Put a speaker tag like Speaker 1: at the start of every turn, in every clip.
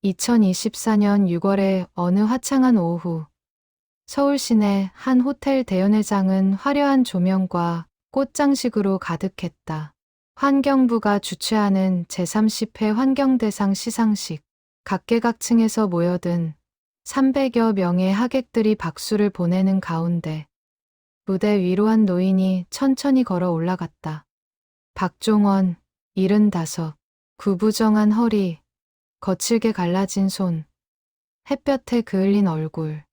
Speaker 1: 2024년 6월의 어느 화창한 오후, 서울 시내 한 호텔 대연회장은 화려한 조명과 꽃장식으로 가득했다. 환경부가 주최하는 제30회 환경대상 시상식. 각계각층에서 모여든 300여 명의 하객들이 박수를 보내는 가운데 무대 위로 한 노인이 천천히 걸어 올라갔다. 박종원, 75, 구부정한 허리, 거칠게 갈라진 손, 햇볕에 그을린 얼굴.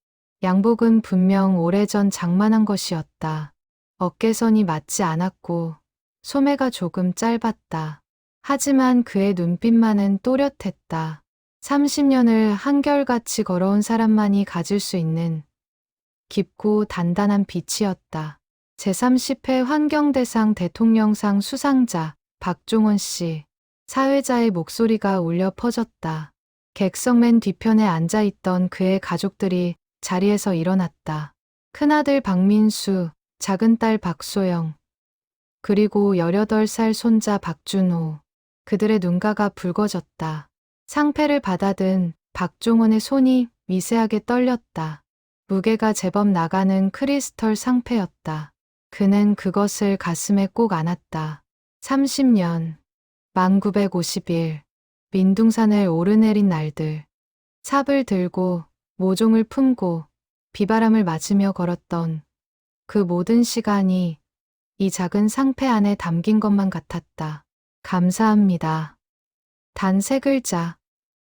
Speaker 1: 양복은 분명 오래전 장만한 것이었다. 어깨선이 맞지 않았고 소매가 조금 짧았다. 하지만 그의 눈빛만은 또렷했다. 30년을 한결같이 걸어온 사람만이 가질 수 있는 깊고 단단한 빛이었다. 제30회 환경대상 대통령상 수상자 박종원 씨. 사회자의 목소리가 울려 퍼졌다. 객석 맨 뒤편에 앉아있던 그의 가족들이 자리에서 일어났다. 큰아들 박민수, 작은 딸 박소영, 그리고 18살 손자 박준호. 그들의 눈가가 붉어졌다. 상패를 받아든 박종원의 손이 미세하게 떨렸다. 무게가 제법 나가는 크리스털 상패였다. 그는 그것을 가슴에 꼭 안았다. 30년, 1951, 민둥산을 오르내린 날들. 삽을 들고 모종을 품고 비바람을 맞으며 걸었던 그 모든 시간이 이 작은 상패 안에 담긴 것만 같았다. 감사합니다. 단 3글자.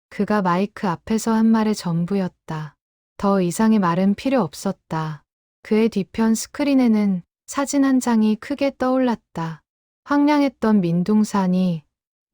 Speaker 1: 그가 마이크 앞에서 한 말의 전부였다. 더 이상의 말은 필요 없었다. 그의 뒤편 스크린에는 사진 한 장이 크게 떠올랐다. 황량했던 민둥산이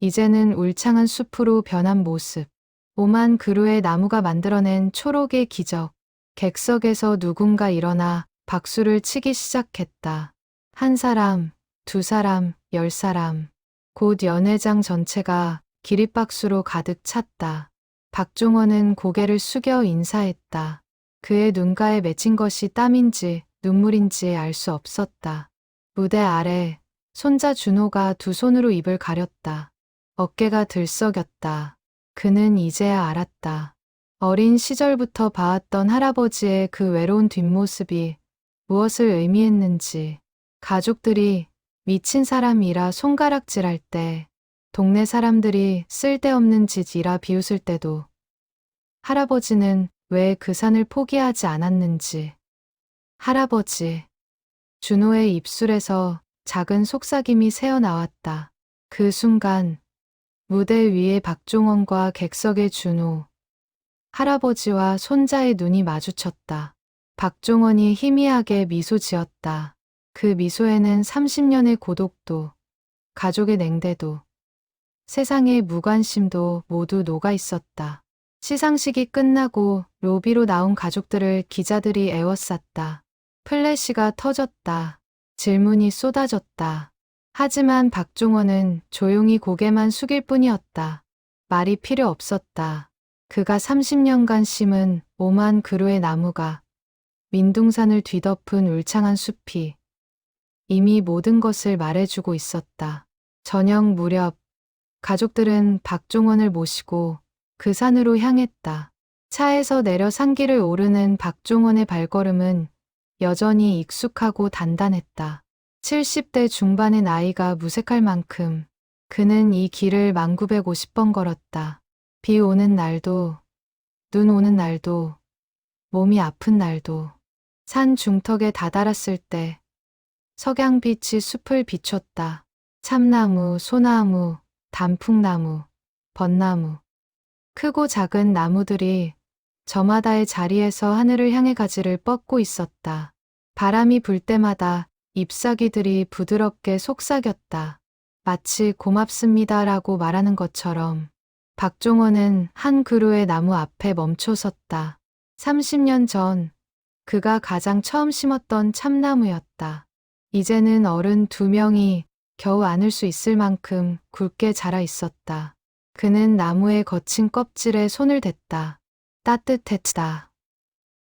Speaker 1: 이제는 울창한 숲으로 변한 모습. 오만 그루의 나무가 만들어낸 초록의 기적. 객석에서 누군가 일어나 박수를 치기 시작했다. 한 사람, 2사람, 10사람. 곧 연회장 전체가 기립박수로 가득 찼다. 박종원은 고개를 숙여 인사했다. 그의 눈가에 맺힌 것이 땀인지 눈물인지 알 수 없었다. 무대 아래 손자 준호가 2손으로 입을 가렸다. 어깨가 들썩였다. 그는 이제야 알았다. 어린 시절부터 봐왔던 할아버지의 그 외로운 뒷모습이 무엇을 의미했는지. 가족들이 미친 사람이라 손가락질할 때, 동네 사람들이 쓸데없는 짓이라 비웃을 때도 할아버지는 왜 그 산을 포기하지 않았는지. 할아버지. 준호의 입술에서 작은 속삭임이 새어나왔다. 그 순간 무대 위의 박종원과 객석의 준호, 할아버지와 손자의 눈이 마주쳤다. 박종원이 희미하게 미소 지었다. 그 미소에는 30년의 고독도, 가족의 냉대도, 세상의 무관심도 모두 녹아 있었다. 시상식이 끝나고 로비로 나온 가족들을 기자들이 에워쌌다. 플래시가 터졌다. 질문이 쏟아졌다. 하지만 박종원은 조용히 고개만 숙일 뿐이었다. 말이 필요 없었다. 그가 30년간 심은 오만 그루의 나무가 민둥산을 뒤덮은 울창한 숲이 이미 모든 것을 말해주고 있었다. 저녁 무렵 가족들은 박종원을 모시고 그 산으로 향했다. 차에서 내려 산길을 오르는 박종원의 발걸음은 여전히 익숙하고 단단했다. 70대 중반의 나이가 무색할 만큼 그는 이 길을 1950번 걸었다. 비 오는 날도, 눈 오는 날도, 몸이 아픈 날도. 산 중턱에 다다랐을 때 석양빛이 숲을 비췄다. 참나무, 소나무, 단풍나무, 벚나무. 크고 작은 나무들이 저마다의 자리에서 하늘을 향해 가지를 뻗고 있었다. 바람이 불 때마다 잎사귀들이 부드럽게 속삭였다. 마치 고맙습니다라고 말하는 것처럼. 박종원은 한 그루의 나무 앞에 멈춰 섰다. 30년 전 그가 가장 처음 심었던 참나무였다. 이제는 어른 2명이 겨우 안을 수 있을 만큼 굵게 자라 있었다. 그는 나무의 거친 껍질에 손을 댔다. 따뜻했다.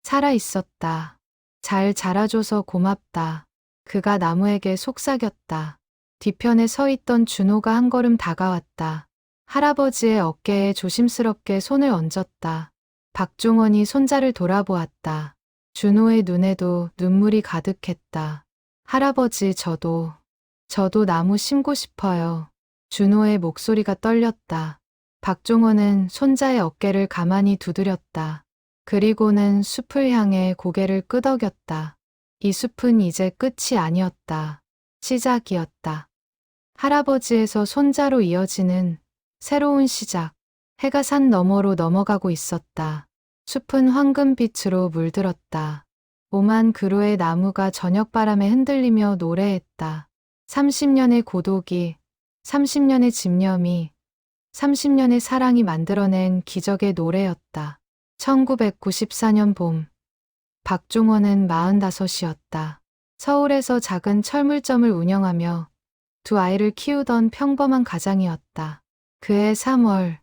Speaker 1: 살아 있었다. 잘 자라줘서 고맙다. 그가 나무에게 속삭였다. 뒤편에 서 있던 준호가 한 걸음 다가왔다. 할아버지의 어깨에 조심스럽게 손을 얹었다. 박종원이 손자를 돌아보았다. 준호의 눈에도 눈물이 가득했다. 할아버지, 저도 나무 심고 싶어요. 준호의 목소리가 떨렸다. 박종원은 손자의 어깨를 가만히 두드렸다. 그리고는 숲을 향해 고개를 끄덕였다. 이 숲은 이제 끝이 아니었다. 시작이었다. 할아버지에서 손자로 이어지는 새로운 시작. 해가 산 너머로 넘어가고 있었다. 숲은 황금빛으로 물들었다. 오만 그루의 나무가 저녁바람에 흔들리며 노래했다. 30년의 고독이, 30년의 집념이, 30년의 사랑이 만들어낸 기적의 노래였다. 1994년 봄. 박종원은 45이었다. 서울에서 작은 철물점을 운영하며 두 아이를 키우던 평범한 가장이었다. 그해 3월,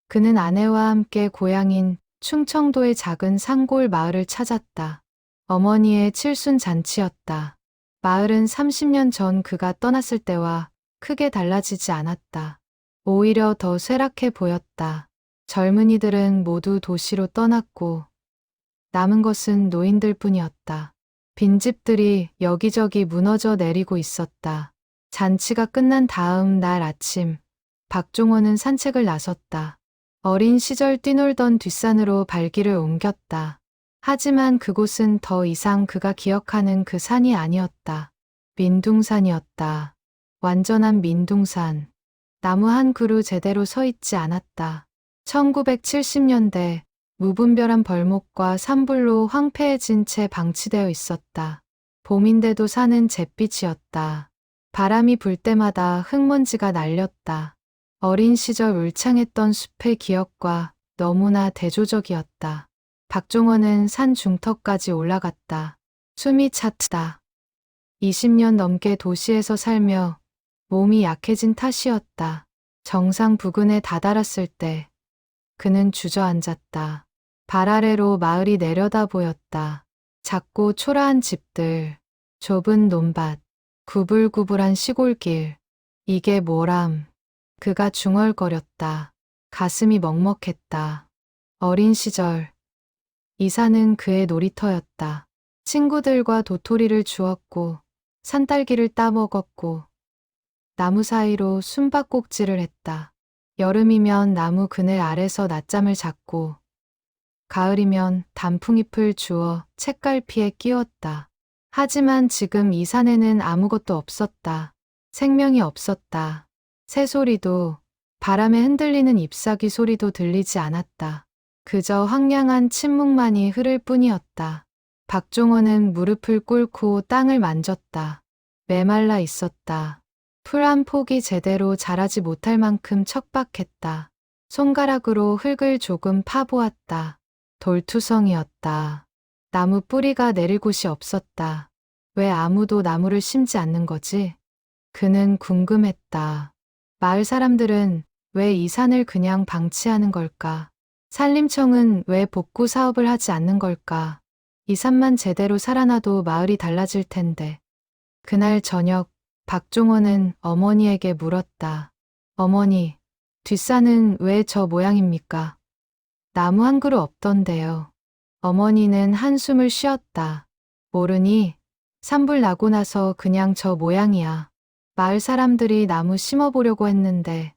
Speaker 1: 그는 아내와 함께 고향인 충청도의 작은 산골 마을을 찾았다. 어머니의 칠순 잔치였다. 마을은 30년 전 그가 떠났을 때와 크게 달라지지 않았다. 오히려 더 쇠락해 보였다. 젊은이들은 모두 도시로 떠났고 남은 것은 노인들 뿐이었다. 빈집들이 여기저기 무너져 내리고 있었다. 잔치가 끝난 다음 날 아침, 박종원은 산책을 나섰다. 어린 시절 뛰놀던 뒷산으로 발길을 옮겼다. 하지만 그곳은 더 이상 그가 기억하는 그 산이 아니었다. 민둥산이었다. 완전한 민둥산. 나무 한 그루 제대로 서 있지 않았다. 1970년대 무분별한 벌목과 산불로 황폐해진 채 방치되어 있었다. 봄인데도 산은 잿빛이었다. 바람이 불 때마다 흙먼지가 날렸다. 어린 시절 울창했던 숲의 기억과 너무나 대조적이었다. 박종원은 산 중턱까지 올라갔다. 숨이 찼다. 20년 넘게 도시에서 살며 몸이 약해진 탓이었다. 정상 부근에 다다랐을 때 그는 주저앉았다. 발 아래로 마을이 내려다 보였다. 작고 초라한 집들, 좁은 논밭, 구불구불한 시골길. 이게 뭐람. 그가 중얼거렸다. 가슴이 먹먹했다. 어린 시절. 이 산은 그의 놀이터였다. 친구들과 도토리를 주웠고 산딸기를 따먹었고 나무 사이로 숨바꼭질을 했다. 여름이면 나무 그늘 아래서 낮잠을 잤고 가을이면 단풍잎을 주워 책갈피에 끼웠다. 하지만 지금 이 산에는 아무것도 없었다. 생명이 없었다. 새소리도 바람에 흔들리는 잎사귀 소리도 들리지 않았다. 그저 황량한 침묵만이 흐를 뿐이었다. 박종원은 무릎을 꿇고 땅을 만졌다. 메말라 있었다. 풀 한 폭이 제대로 자라지 못할 만큼 척박했다. 손가락으로 흙을 조금 파보았다. 돌투성이었다. 나무 뿌리가 내릴 곳이 없었다. 왜 아무도 나무를 심지 않는 거지? 그는 궁금했다. 마을 사람들은 왜 이 산을 그냥 방치하는 걸까? 산림청은 왜 복구 사업을 하지 않는 걸까? 이 산만 제대로 살아나도 마을이 달라질 텐데. 그날 저녁 박종원은 어머니에게 물었다. 어머니, 뒷산은 왜 저 모양입니까? 나무 한 그루 없던데요. 어머니는 한숨을 쉬었다. 모르니? 산불 나고 나서 그냥 저 모양이야. 마을 사람들이 나무 심어보려고 했는데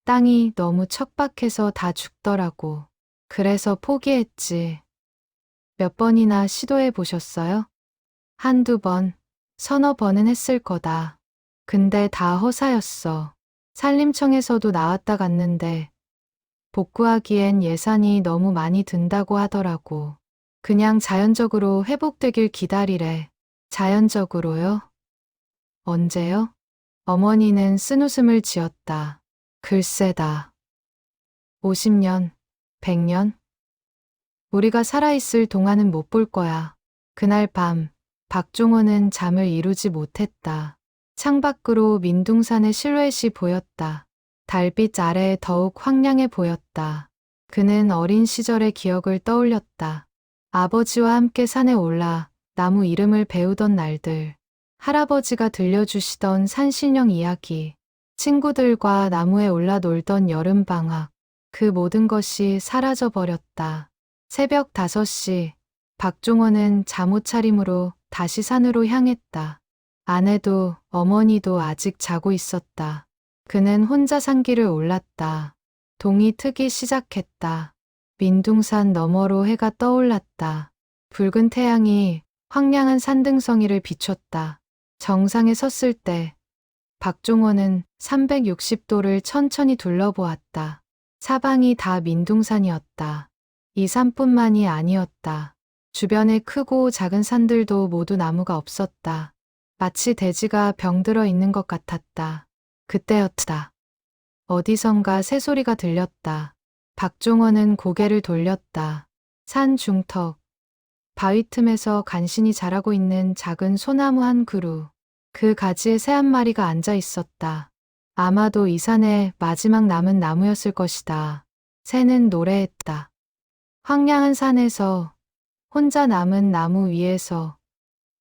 Speaker 1: 땅이 너무 척박해서 다 죽더라고. 그래서 포기했지. 몇 번이나 시도해 보셨어요? 한두 번, 서너 번은 했을 거다. 근데 다 허사였어. 산림청에서도 나왔다 갔는데 복구하기엔 예산이 너무 많이 든다고 하더라고. 그냥 자연적으로 회복되길 기다리래. 자연적으로요? 언제요? 어머니는 쓴웃음을 지었다. 글쎄다. 50년, 100년? 우리가 살아있을 동안은 못 볼 거야. 그날 밤, 박종원은 잠을 이루지 못했다. 창밖으로 민둥산의 실루엣이 보였다. 달빛 아래 더욱 황량해 보였다. 그는 어린 시절의 기억을 떠올렸다. 아버지와 함께 산에 올라 나무 이름을 배우던 날들. 할아버지가 들려주시던 산신령 이야기. 친구들과 나무에 올라 놀던 여름방학. 그 모든 것이 사라져 버렸다. 새벽 5시, 박종원은 잠옷 차림으로 다시 산으로 향했다. 아내도 어머니도 아직 자고 있었다. 그는 혼자 산길을 올랐다. 동이 트기 시작했다. 민둥산 너머로 해가 떠올랐다. 붉은 태양이 황량한 산등성이를 비췄다. 정상에 섰을 때 박종원은 360도를 천천히 둘러보았다. 사방이 다 민둥산이었다. 이 산뿐만이 아니었다. 주변의 크고 작은 산들도 모두 나무가 없었다. 마치 대지가 병들어 있는 것 같았다. 그때였다. 어디선가 새소리가 들렸다. 박종원은 고개를 돌렸다. 산 중턱, 바위 틈에서 간신히 자라고 있는 작은 소나무 한 그루. 그 가지에 새 한 마리가 앉아 있었다. 아마도 이 산의 마지막 남은 나무였을 것이다. 새는 노래했다. 황량한 산에서, 혼자 남은 나무 위에서,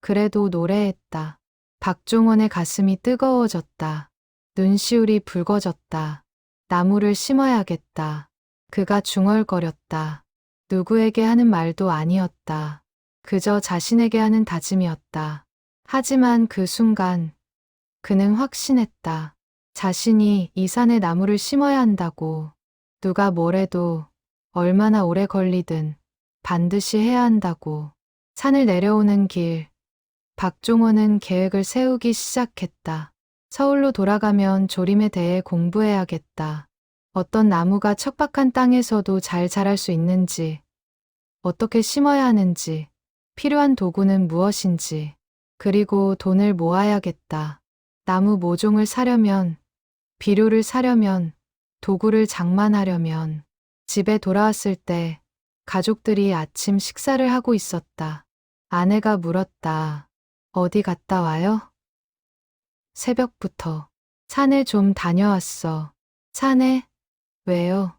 Speaker 1: 그래도 노래했다. 박종원의 가슴이 뜨거워졌다. 눈시울이 붉어졌다. 나무를 심어야겠다. 그가 중얼거렸다. 누구에게 하는 말도 아니었다. 그저 자신에게 하는 다짐이었다. 하지만 그 순간 그는 확신했다. 자신이 이 산에 나무를 심어야 한다고. 누가 뭐래도 얼마나 오래 걸리든 반드시 해야 한다고. 산을 내려오는 길, 박종원은 계획을 세우기 시작했다. 서울로 돌아가면 조림에 대해 공부해야겠다. 어떤 나무가 척박한 땅에서도 잘 자랄 수 있는지, 어떻게 심어야 하는지, 필요한 도구는 무엇인지, 그리고 돈을 모아야겠다. 나무 모종을 사려면, 비료를 사려면, 도구를 장만하려면. 집에 돌아왔을 때 가족들이 아침 식사를 하고 있었다. 아내가 물었다. 어디 갔다 와요? 새벽부터. 산에 좀 다녀왔어. 산에? 왜요?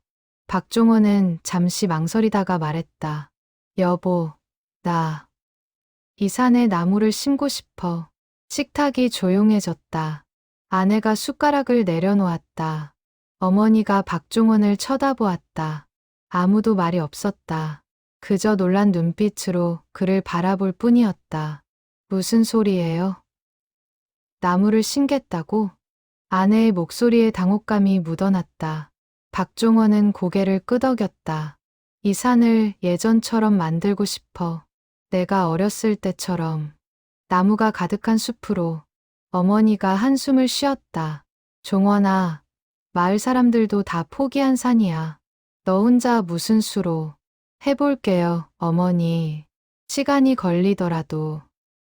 Speaker 1: 박종원은 잠시 망설이다가 말했다. 여보, 나 이 산에 나무를 심고 싶어. 식탁이 조용해졌다. 아내가 숟가락을 내려놓았다. 어머니가 박종원을 쳐다보았다. 아무도 말이 없었다. 그저 놀란 눈빛으로 그를 바라볼 뿐이었다. 무슨 소리예요? 나무를 심겠다고? 아내의 목소리에 당혹감이 묻어났다. 박종원은 고개를 끄덕였다. 이 산을 예전처럼 만들고 싶어. 내가 어렸을 때처럼. 나무가 가득한 숲으로. 어머니가 한숨을 쉬었다. 종원아, 마을 사람들도 다 포기한 산이야. 너 혼자 무슨 수로. 해볼게요, 어머니. 시간이 걸리더라도.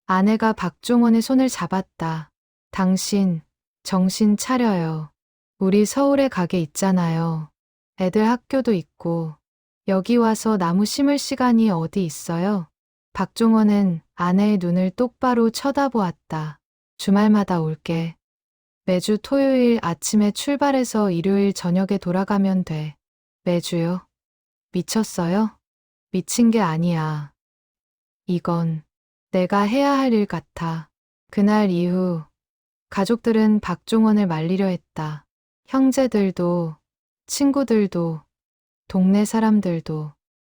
Speaker 1: 아내가 박종원의 손을 잡았다. 당신, 정신 차려요. 우리 서울에 가게 있잖아요. 애들 학교도 있고. 여기 와서 나무 심을 시간이 어디 있어요? 박종원은 아내의 눈을 똑바로 쳐다보았다. 주말마다 올게. 매주 토요일 아침에 출발해서 일요일 저녁에 돌아가면 돼. 매주요? 미쳤어요? 미친 게 아니야. 이건 내가 해야 할 일 같아. 그날 이후 가족들은 박종원을 말리려 했다. 형제들도, 친구들도, 동네 사람들도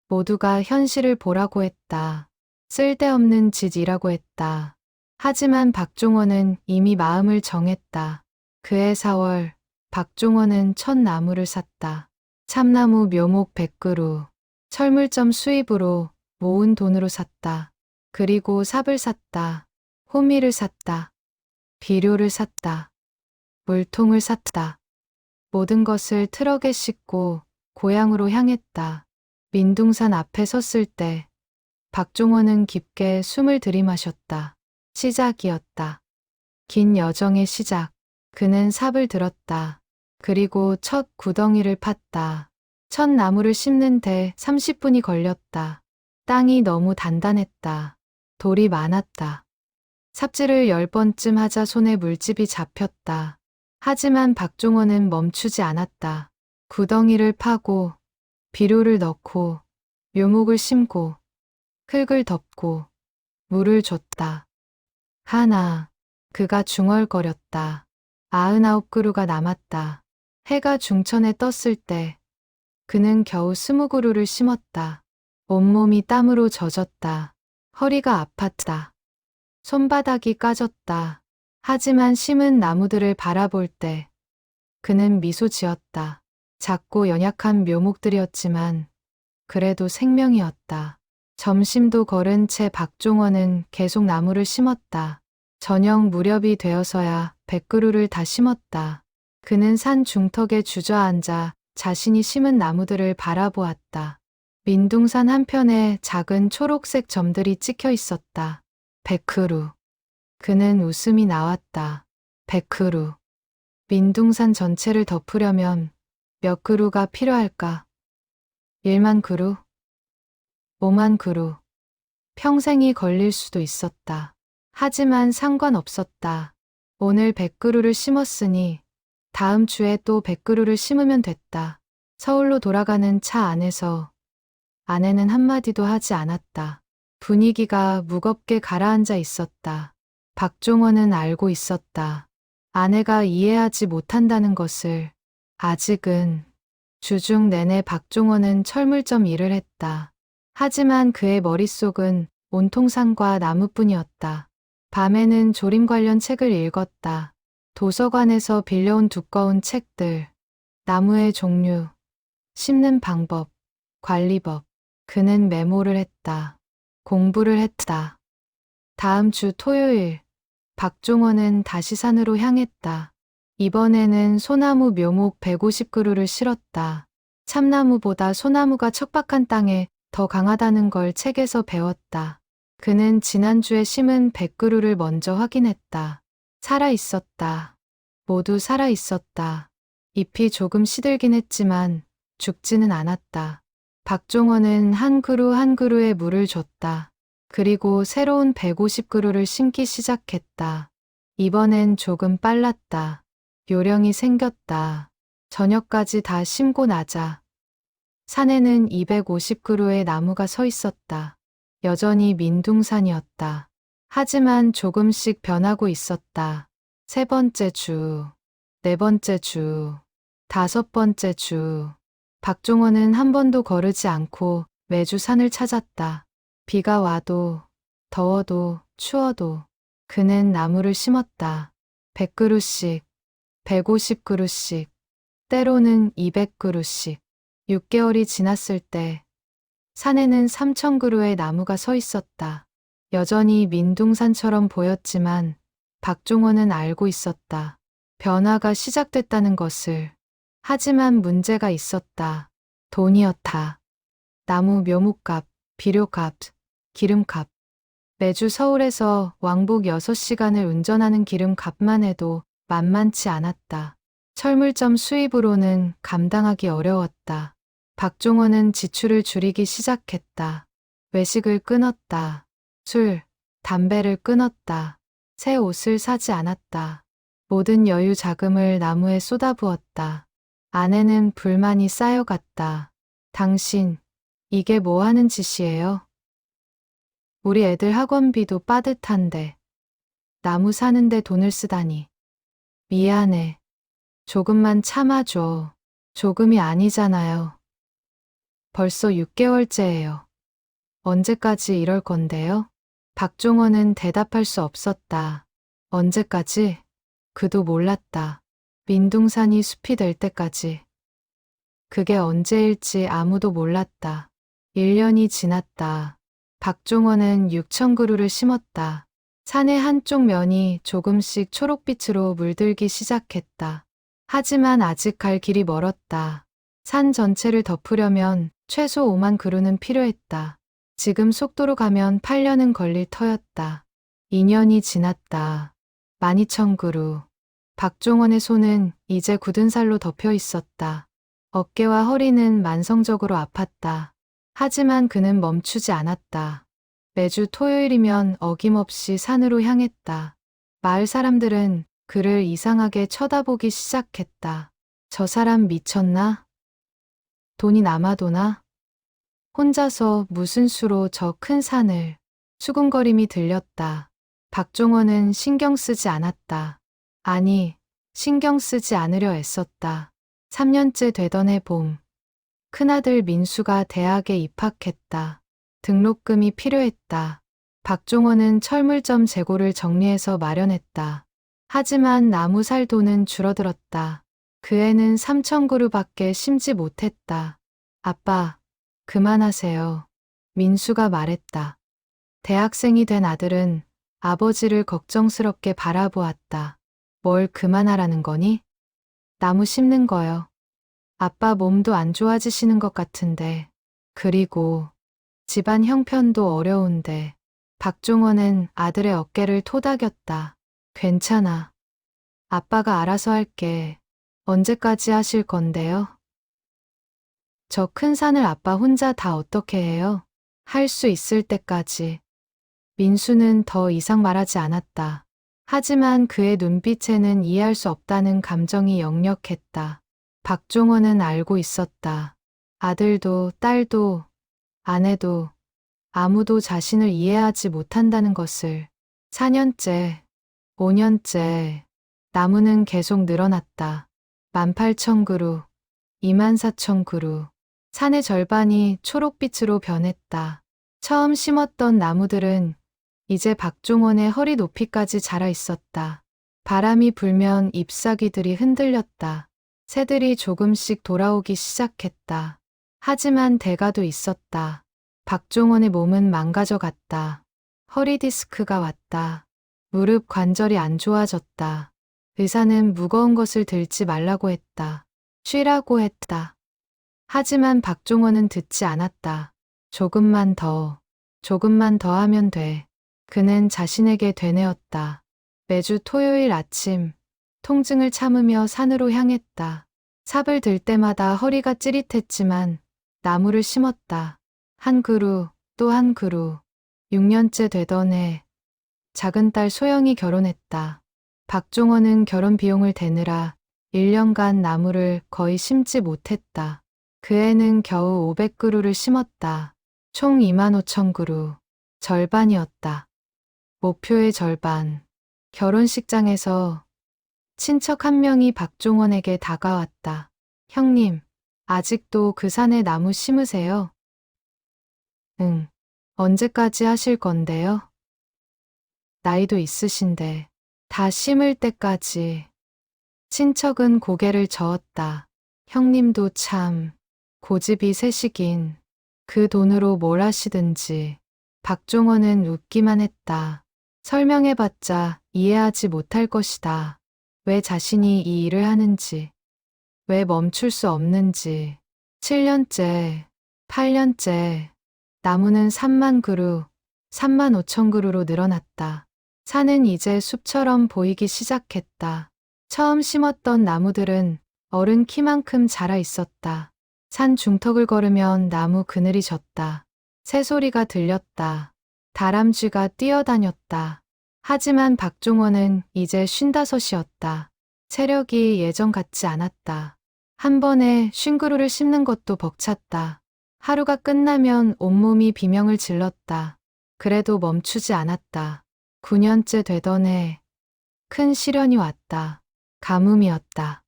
Speaker 1: 모두가 현실을 보라고 했다. 쓸데없는 짓이라고 했다. 하지만 박종원은 이미 마음을 정했다. 그해 4월, 박종원은 첫 나무를 샀다. 참나무 묘목 100그루, 철물점 수입으로 모은 돈으로 샀다. 그리고 삽을 샀다. 호미를 샀다. 비료를 샀다. 물통을 샀다. 모든 것을 트럭에 싣고 고향으로 향했다. 민둥산 앞에 섰을 때 박종원은 깊게 숨을 들이마셨다. 시작이었다. 긴 여정의 시작. 그는 삽을 들었다. 그리고 첫 구덩이를 팠다. 첫 나무를 심는 데 30분이 걸렸다. 땅이 너무 단단했다. 돌이 많았다. 삽질을 10번쯤 하자 손에 물집이 잡혔다. 하지만 박종원은 멈추지 않았다. 구덩이를 파고, 비료를 넣고, 묘목을 심고, 흙을 덮고, 물을 줬다. 하나, 그가 중얼거렸다. 99그루가 남았다. 해가 중천에 떴을 때 그는 겨우 20그루를 심었다. 온몸이 땀으로 젖었다. 허리가 아팠다. 손바닥이 까졌다. 하지만 심은 나무들을 바라볼 때 그는 미소 지었다. 작고 연약한 묘목들이었지만 그래도 생명이었다. 점심도 거른 채 박종원은 계속 나무를 심었다. 저녁 무렵이 되어서야 100그루를 다 심었다. 그는 산 중턱에 주저앉아 자신이 심은 나무들을 바라보았다. 민둥산 한편에 작은 초록색 점들이 찍혀 있었다. 100그루. 그는 웃음이 나왔다. 100그루. 민둥산 전체를 덮으려면 몇 그루가 필요할까? 1만 그루? 5만 그루. 평생이 걸릴 수도 있었다. 하지만 상관없었다. 오늘 100그루를 심었으니 다음 주에 또 100그루를 심으면 됐다. 서울로 돌아가는 차 안에서 아내는 한마디도 하지 않았다. 분위기가 무겁게 가라앉아 있었다. 박종원은 알고 있었다. 아내가 이해하지 못한다는 것을. 아직은. 주중 내내 박종원은 철물점 일을 했다. 하지만 그의 머릿속은 온통 산과 나무뿐이었다. 밤에는 조림 관련 책을 읽었다. 도서관에서 빌려온 두꺼운 책들, 나무의 종류, 심는 방법, 관리법. 그는 메모를 했다. 공부를 했다. 다음 주 토요일, 박종원은 다시 산으로 향했다. 이번에는 소나무 묘목 150그루를 실었다. 참나무보다 소나무가 척박한 땅에 더 강하다는 걸 책에서 배웠다. 그는 지난주에 심은 100그루를 먼저 확인했다. 살아 있었다. 모두 살아 있었다. 잎이 조금 시들긴 했지만 죽지는 않았다. 박종원은 한 그루 한 그루에 물을 줬다. 그리고 새로운 150그루를 심기 시작했다. 이번엔 조금 빨랐다. 요령이 생겼다. 저녁까지 다 심고 나자 산에는 250그루의 나무가 서 있었다. 여전히 민둥산이었다. 하지만 조금씩 변하고 있었다. 세 번째 주, 네 번째 주, 다섯 번째 주. 박종원은 한 번도 거르지 않고 매주 산을 찾았다. 비가 와도, 더워도, 추워도 그는 나무를 심었다. 100그루씩, 150그루씩, 때로는 200그루씩. 6개월이 지났을 때 산에는 3000그루의 나무가 서 있었다. 여전히 민둥산처럼 보였지만 박종원은 알고 있었다. 변화가 시작됐다는 것을. 하지만 문제가 있었다. 돈이었다. 나무 묘목값, 비료값, 기름값. 매주 서울에서 왕복 6시간을 운전하는 기름값만 해도 만만치 않았다. 철물점 수입으로는 감당하기 어려웠다. 박종원은 지출을 줄이기 시작했다. 외식을 끊었다. 술, 담배를 끊었다. 새 옷을 사지 않았다. 모든 여유 자금을 나무에 쏟아부었다. 아내는 불만이 쌓여갔다. 당신, 이게 뭐 하는 짓이에요? 우리 애들 학원비도 빠듯한데 나무 사는데 돈을 쓰다니. 미안해. 조금만 참아줘. 조금이 아니잖아요. 벌써 6개월째예요. 언제까지 이럴 건데요? 박종원은 대답할 수 없었다. 언제까지? 그도 몰랐다. 민둥산이 숲이 될 때까지. 그게 언제일지 아무도 몰랐다. 1년이 지났다. 박종원은 6000그루를 심었다. 산의 한쪽 면이 조금씩 초록빛으로 물들기 시작했다. 하지만 아직 갈 길이 멀었다. 산 전체를 덮으려면 최소 5만 그루는 필요했다. 지금 속도로 가면 8년은 걸릴 터였다. 2년이 지났다. 12000그루. 박종원의 손은 이제 굳은 살로 덮여 있었다. 어깨와 허리는 만성적으로 아팠다. 하지만 그는 멈추지 않았다. 매주 토요일이면 어김없이 산으로 향했다. 마을 사람들은 그를 이상하게 쳐다보기 시작했다. 저 사람 미쳤나? 돈이 남아도나? 혼자서 무슨 수로 저 큰 산을. 수군거림이 들렸다. 박종원은 신경 쓰지 않았다. 아니, 신경 쓰지 않으려 애썼다. 3년째 되던 해 봄. 큰아들 민수가 대학에 입학했다. 등록금이 필요했다. 박종원은 철물점 재고를 정리해서 마련했다. 하지만 나무 살 돈은 줄어들었다. 그 애는 3,000그루밖에 심지 못했다. 아빠, 그만하세요. 민수가 말했다. 대학생이 된 아들은 아버지를 걱정스럽게 바라보았다. 뭘 그만하라는 거니? 나무 심는 거요. 아빠 몸도 안 좋아지시는 것 같은데. 그리고 집안 형편도 어려운데. 박종원은 아들의 어깨를 토닥였다. 괜찮아. 아빠가 알아서 할게. 언제까지 하실 건데요? 저 큰 산을 아빠 혼자 다 어떻게 해요? 할 수 있을 때까지. 민수는 더 이상 말하지 않았다. 하지만 그의 눈빛에는 이해할 수 없다는 감정이 역력했다. 박종원은 알고 있었다. 아들도 딸도 아내도 아무도 자신을 이해하지 못한다는 것을. 4년째, 5년째 나무는 계속 늘어났다. 18,000그루, 24,000그루. 산의 절반이 초록빛으로 변했다. 처음 심었던 나무들은 이제 박종원의 허리 높이까지 자라 있었다. 바람이 불면 잎사귀들이 흔들렸다. 새들이 조금씩 돌아오기 시작했다. 하지만 대가도 있었다. 박종원의 몸은 망가져 갔다. 허리 디스크가 왔다. 무릎 관절이 안 좋아졌다. 의사는 무거운 것을 들지 말라고 했다. 쉬라고 했다. 하지만 박종원은 듣지 않았다. 조금만 더 하면 돼. 그는 자신에게 되뇌었다. 매주 토요일 아침 통증을 참으며 산으로 향했다. 삽을 들 때마다 허리가 찌릿했지만 나무를 심었다. 한 그루 또 한 그루. 6년째 되던 해 작은 딸 소영이 결혼했다. 박종원은 결혼 비용을 대느라 1년간 나무를 거의 심지 못했다. 그 해는 겨우 500그루를 심었다. 총 25,000그루. 절반이었다. 목표의 절반. 결혼식장에서 친척 한 명이 박종원에게 다가왔다. 형님, 아직도 그 산에 나무 심으세요? 응. 언제까지 하실 건데요? 나이도 있으신데. 다 심을 때까지. 친척은 고개를 저었다. 형님도 참 고집이 세시긴. 그 돈으로 뭘 하시든지. 박종원은 웃기만 했다. 설명해봤자 이해하지 못할 것이다. 왜 자신이 이 일을 하는지. 왜 멈출 수 없는지. 7년째, 8년째. 나무는 30,000그루, 35,000그루로 늘어났다. 산은 이제 숲처럼 보이기 시작했다. 처음 심었던 나무들은 어른 키만큼 자라 있었다. 산 중턱을 걸으면 나무 그늘이 졌다. 새소리가 들렸다. 다람쥐가 뛰어다녔다. 하지만 박종원은 이제 55이었다. 체력이 예전 같지 않았다. 한 번에 50그루를 심는 것도 벅찼다. 하루가 끝나면 온몸이 비명을 질렀다. 그래도 멈추지 않았다. 9년째 되던 해 큰 시련이 왔다. 가뭄이었다.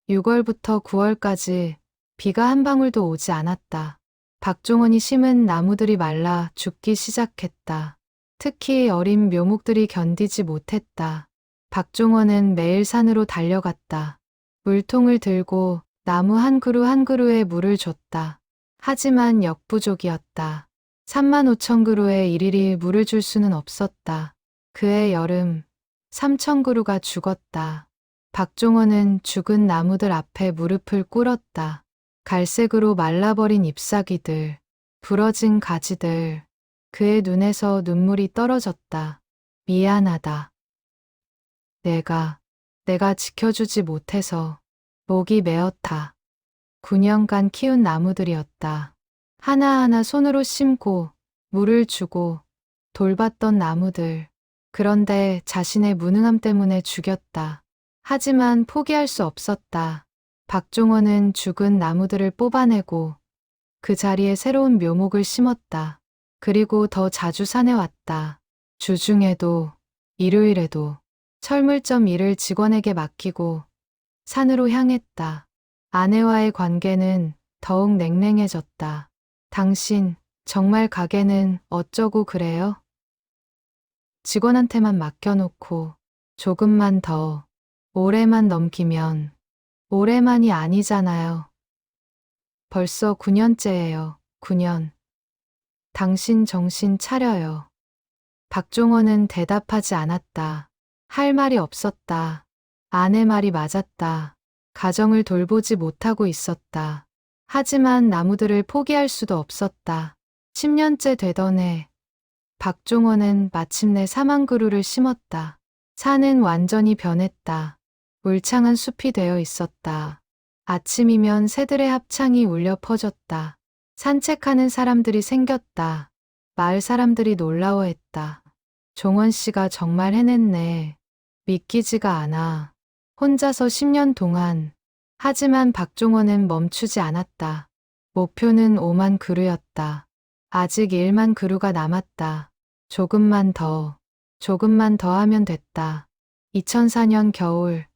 Speaker 1: 6월부터 9월까지 비가 한 방울도 오지 않았다. 박종원이 심은 나무들이 말라 죽기 시작했다. 특히 어린 묘목들이 견디지 못했다. 박종원은 매일 산으로 달려갔다. 물통을 들고 나무 한 그루 한 그루에 물을 줬다. 하지만 역부족이었다. 35,000그루에 일일이 물을 줄 수는 없었다. 그해 여름 3,000그루가 죽었다. 박종원은 죽은 나무들 앞에 무릎을 꿇었다. 갈색으로 말라버린 잎사귀들, 부러진 가지들. 그의 눈에서 눈물이 떨어졌다. 미안하다. 내가 지켜주지 못해서 목이 메었다. 9년간 키운 나무들이었다. 하나하나 손으로 심고 물을 주고 돌봤던 나무들. 그런데 자신의 무능함 때문에 죽였다. 하지만 포기할 수 없었다. 박종원은 죽은 나무들을 뽑아내고 그 자리에 새로운 묘목을 심었다. 그리고 더 자주 산에 왔다. 주중에도 일요일에도 철물점 일을 직원에게 맡기고 산으로 향했다. 아내와의 관계는 더욱 냉랭해졌다. 당신, 정말 가게는 어쩌고 그래요? 직원한테만 맡겨놓고 조금만 더, 올해만 넘기면 올해만이 아니잖아요. 벌써 9년째예요. 9년. 당신 정신 차려요. 박종원은 대답하지 않았다. 할 말이 없었다. 아내 말이 맞았다. 가정을 돌보지 못하고 있었다. 하지만 나무들을 포기할 수도 없었다. 10년째 되던 해, 박종원은 마침내 사망그루를 심었다. 산은 완전히 변했다. 울창한 숲이 되어 있었다. 아침이면 새들의 합창이 울려 퍼졌다. 산책하는 사람들이 생겼다. 마을 사람들이 놀라워했다. 종원 씨가 정말 해냈네. 믿기지가 않아. 혼자서 10년 동안. 하지만 박종원은 멈추지 않았다. 목표는 5만 그루였다. 아직 1만 그루가 남았다. 조금만 더 하면 됐다. 2004년 겨울,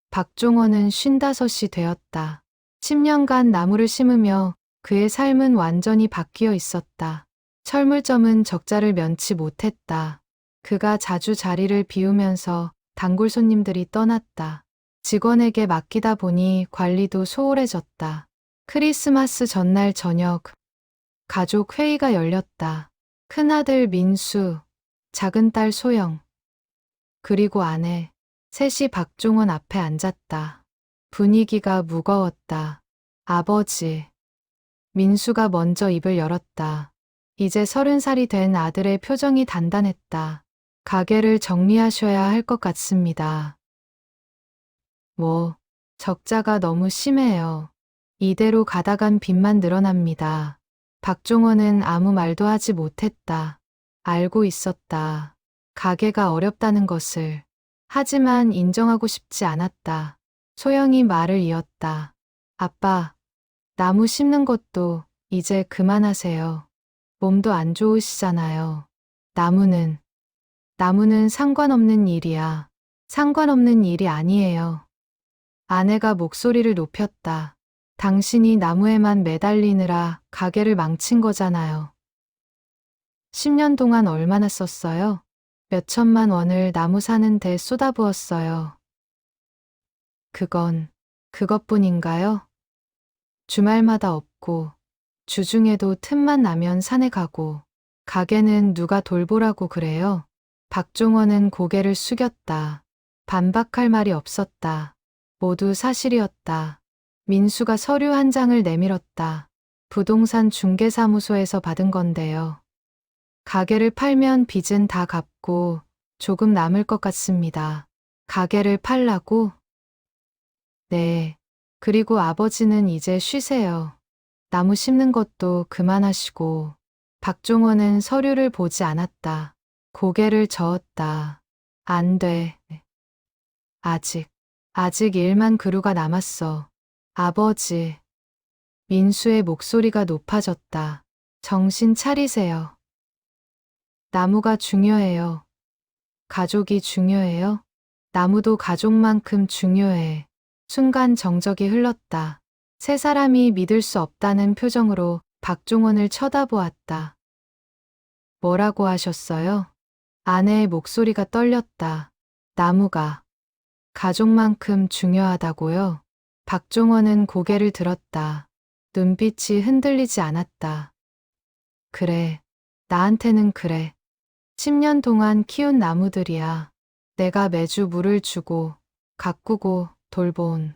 Speaker 1: 박종원은 55이 되었다. 10년간 나무를 심으며 그의 삶은 완전히 바뀌어 있었다. 철물점은 적자를 면치 못했다. 그가 자주 자리를 비우면서 단골 손님들이 떠났다. 직원에게 맡기다 보니 관리도 소홀해졌다. 크리스마스 전날 저녁, 가족 회의가 열렸다. 큰아들 민수, 작은딸 소영, 그리고 아내, 셋이 박종원 앞에 앉았다. 분위기가 무거웠다. 아버지, 민수가 먼저 입을 열었다. 이제 30살이 된 아들의 표정이 단단했다. 가게를 정리하셔야 할 것 같습니다. 적자가 너무 심해요. 이대로 가다간 빚만 늘어납니다. 박종원은 아무 말도 하지 못했다. 알고 있었다. 가게가 어렵다는 것을. 하지만 인정하고 싶지 않았다. 소영이 말을 이었다. 아빠, 나무 심는 것도 이제 그만하세요. 몸도 안 좋으시잖아요. 나무는 상관없는 일이야. 상관없는 일이 아니에요. 아내가 목소리를 높였다. 당신이 나무에만 매달리느라 가게를 망친 거잖아요. 10년 동안 얼마나 썼어요? 몇 천만 원을 나무 사는 데 쏟아부었어요. 그것뿐인가요? 주말마다 없고, 주중에도 틈만 나면 산에 가고, 가게는 누가 돌보라고 그래요? 박종원은 고개를 숙였다. 반박할 말이 없었다. 모두 사실이었다. 민수가 서류 한 장을 내밀었다. 부동산 중개사무소에서 받은 건데요. 가게를 팔면 빚은 다 갚고 조금 남을 것 같습니다. 가게를 팔라고? 네. 그리고 아버지는 이제 쉬세요. 나무 심는 것도 그만하시고. 박종원은 서류를 보지 않았다. 고개를 저었다. 안 돼. 아직 1만 그루가 남았어. 아버지. 민수의 목소리가 높아졌다. 정신 차리세요. 나무가 중요해요. 가족이 중요해요. 나무도 가족만큼 중요해. 순간 정적이 흘렀다. 세 사람이 믿을 수 없다는 표정으로 박종원을 쳐다보았다. 뭐라고 하셨어요? 아내의 목소리가 떨렸다. 나무가 가족만큼 중요하다고요? 박종원은 고개를 들었다. 눈빛이 흔들리지 않았다. 그래, 나한테는 그래. 10년 동안 키운 나무들이야. 내가 매주 물을 주고, 가꾸고, 돌본.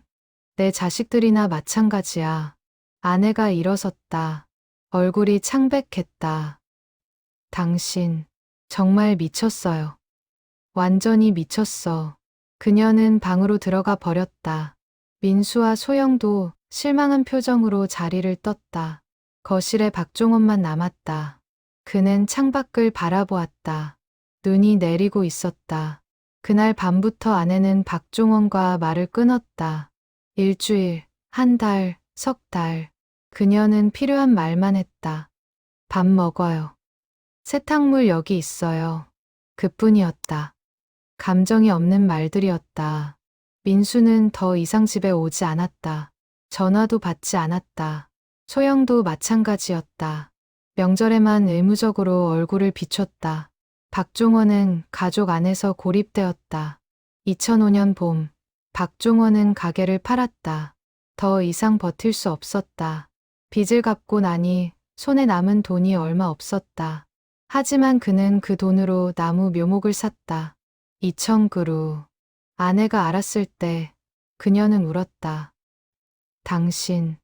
Speaker 1: 내 자식들이나 마찬가지야. 아내가 일어섰다. 얼굴이 창백했다. 당신, 정말 미쳤어요. 완전히 미쳤어. 그녀는 방으로 들어가 버렸다. 민수와 소영도 실망한 표정으로 자리를 떴다. 거실에 박종원만 남았다. 그는 창밖을 바라보았다. 눈이 내리고 있었다. 그날 밤부터 아내는 박종원과 말을 끊었다. 일주일, 한 달, 석 달. 그녀는 필요한 말만 했다. 밥 먹어요. 세탁물 여기 있어요. 그뿐이었다. 감정이 없는 말들이었다. 민수는 더 이상 집에 오지 않았다. 전화도 받지 않았다. 소영도 마찬가지였다. 명절에만 의무적으로 얼굴을 비췄다. 박종원은 가족 안에서 고립되었다. 2005년 봄, 박종원은 가게를 팔았다. 더 이상 버틸 수 없었다. 빚을 갚고 나니 손에 남은 돈이 얼마 없었다. 하지만 그는 그 돈으로 나무 묘목을 샀다. 2,000그루. 아내가 알았을 때 그녀는 울었다. 당신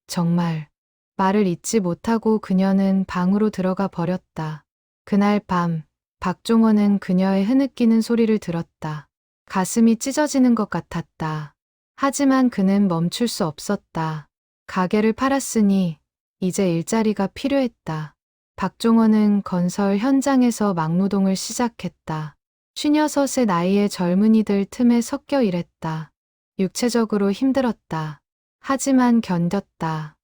Speaker 1: 정말. 말을 잇지 못하고 그녀는 방으로 들어가 버렸다. 그날 밤, 박종원은 그녀의 흐느끼는 소리를 들었다. 가슴이 찢어지는 것 같았다. 하지만 그는 멈출 수 없었다. 가게를 팔았으니 이제 일자리가 필요했다. 박종원은 건설 현장에서 막노동을 시작했다. 56의 나이의 젊은이들 틈에 섞여 일했다. 육체적으로 힘들었다. 하지만 견뎠다.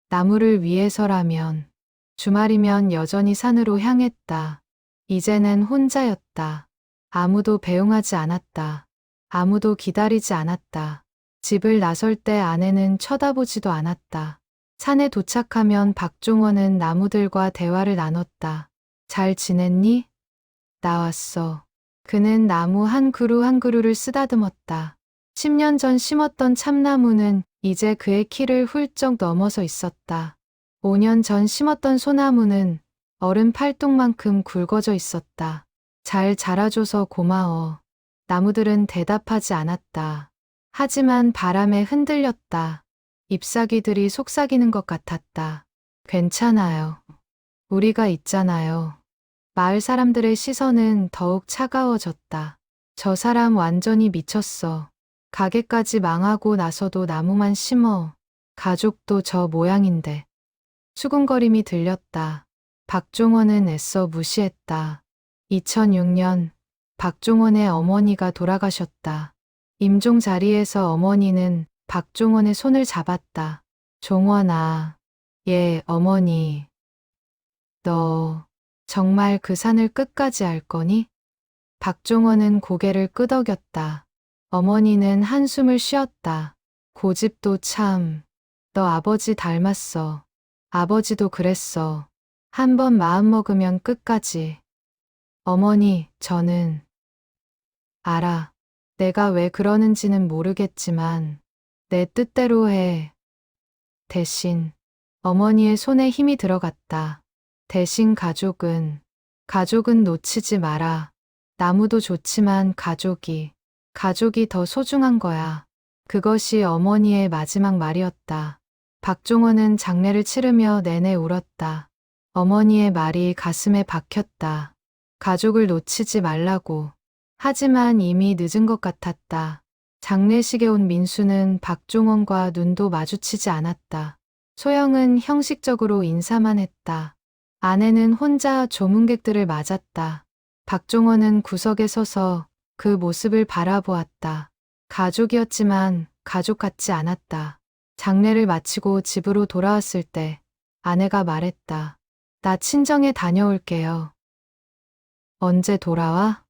Speaker 1: 나무를 위해서라면, 주말이면 여전히 산으로 향했다. 이제는 혼자였다. 아무도 배웅하지 않았다. 아무도 기다리지 않았다. 집을 나설 때 아내는 쳐다보지도 않았다. 산에 도착하면 박종원은 나무들과 대화를 나눴다. 잘 지냈니? 나왔어. 그는 나무 한 그루 한 그루를 쓰다듬었다. 10년 전 심었던 참나무는 이제 그의 키를 훌쩍 넘어서 있었다. 5년 전 심었던 소나무는 어른 팔뚝만큼 굵어져 있었다. 잘 자라줘서 고마워. 나무들은 대답하지 않았다. 하지만 바람에 흔들렸다. 잎사귀들이 속삭이는 것 같았다. 괜찮아요. 우리가 있잖아요. 마을 사람들의 시선은 더욱 차가워졌다. 저 사람 완전히 미쳤어. 가게까지 망하고 나서도 나무만 심어. 가족도 저 모양인데. 수군거림이 들렸다. 박종원은 애써 무시했다. 2006년 박종원의 어머니가 돌아가셨다. 임종 자리에서 어머니는 박종원의 손을 잡았다. 종원아, 예, 어머니. 너 정말 그 산을 끝까지 할 거니? 박종원은 고개를 끄덕였다. 어머니는 한숨을 쉬었다. 고집도 참. 너 아버지 닮았어. 아버지도 그랬어. 한 번 마음먹으면 끝까지. 어머니, 저는 알아. 내가 왜 그러는지는 모르겠지만 내 뜻대로 해. 대신 어머니의 손에 힘이 들어갔다. 대신 가족은 놓치지 마라. 나무도 좋지만 가족이 더 소중한 거야. 그것이 어머니의 마지막 말이었다. 박종원은 장례를 치르며 내내 울었다. 어머니의 말이 가슴에 박혔다. 가족을 놓치지 말라고. 하지만 이미 늦은 것 같았다. 장례식에 온 민수는 박종원과 눈도 마주치지 않았다. 소영은 형식적으로 인사만 했다. 아내는 혼자 조문객들을 맞았다. 박종원은 구석에 서서 그 모습을 바라보았다. 가족이었지만 가족 같지 않았다. 장례를 마치고 집으로 돌아왔을 때 아내가 말했다. 나 친정에 다녀올게요. 언제 돌아와?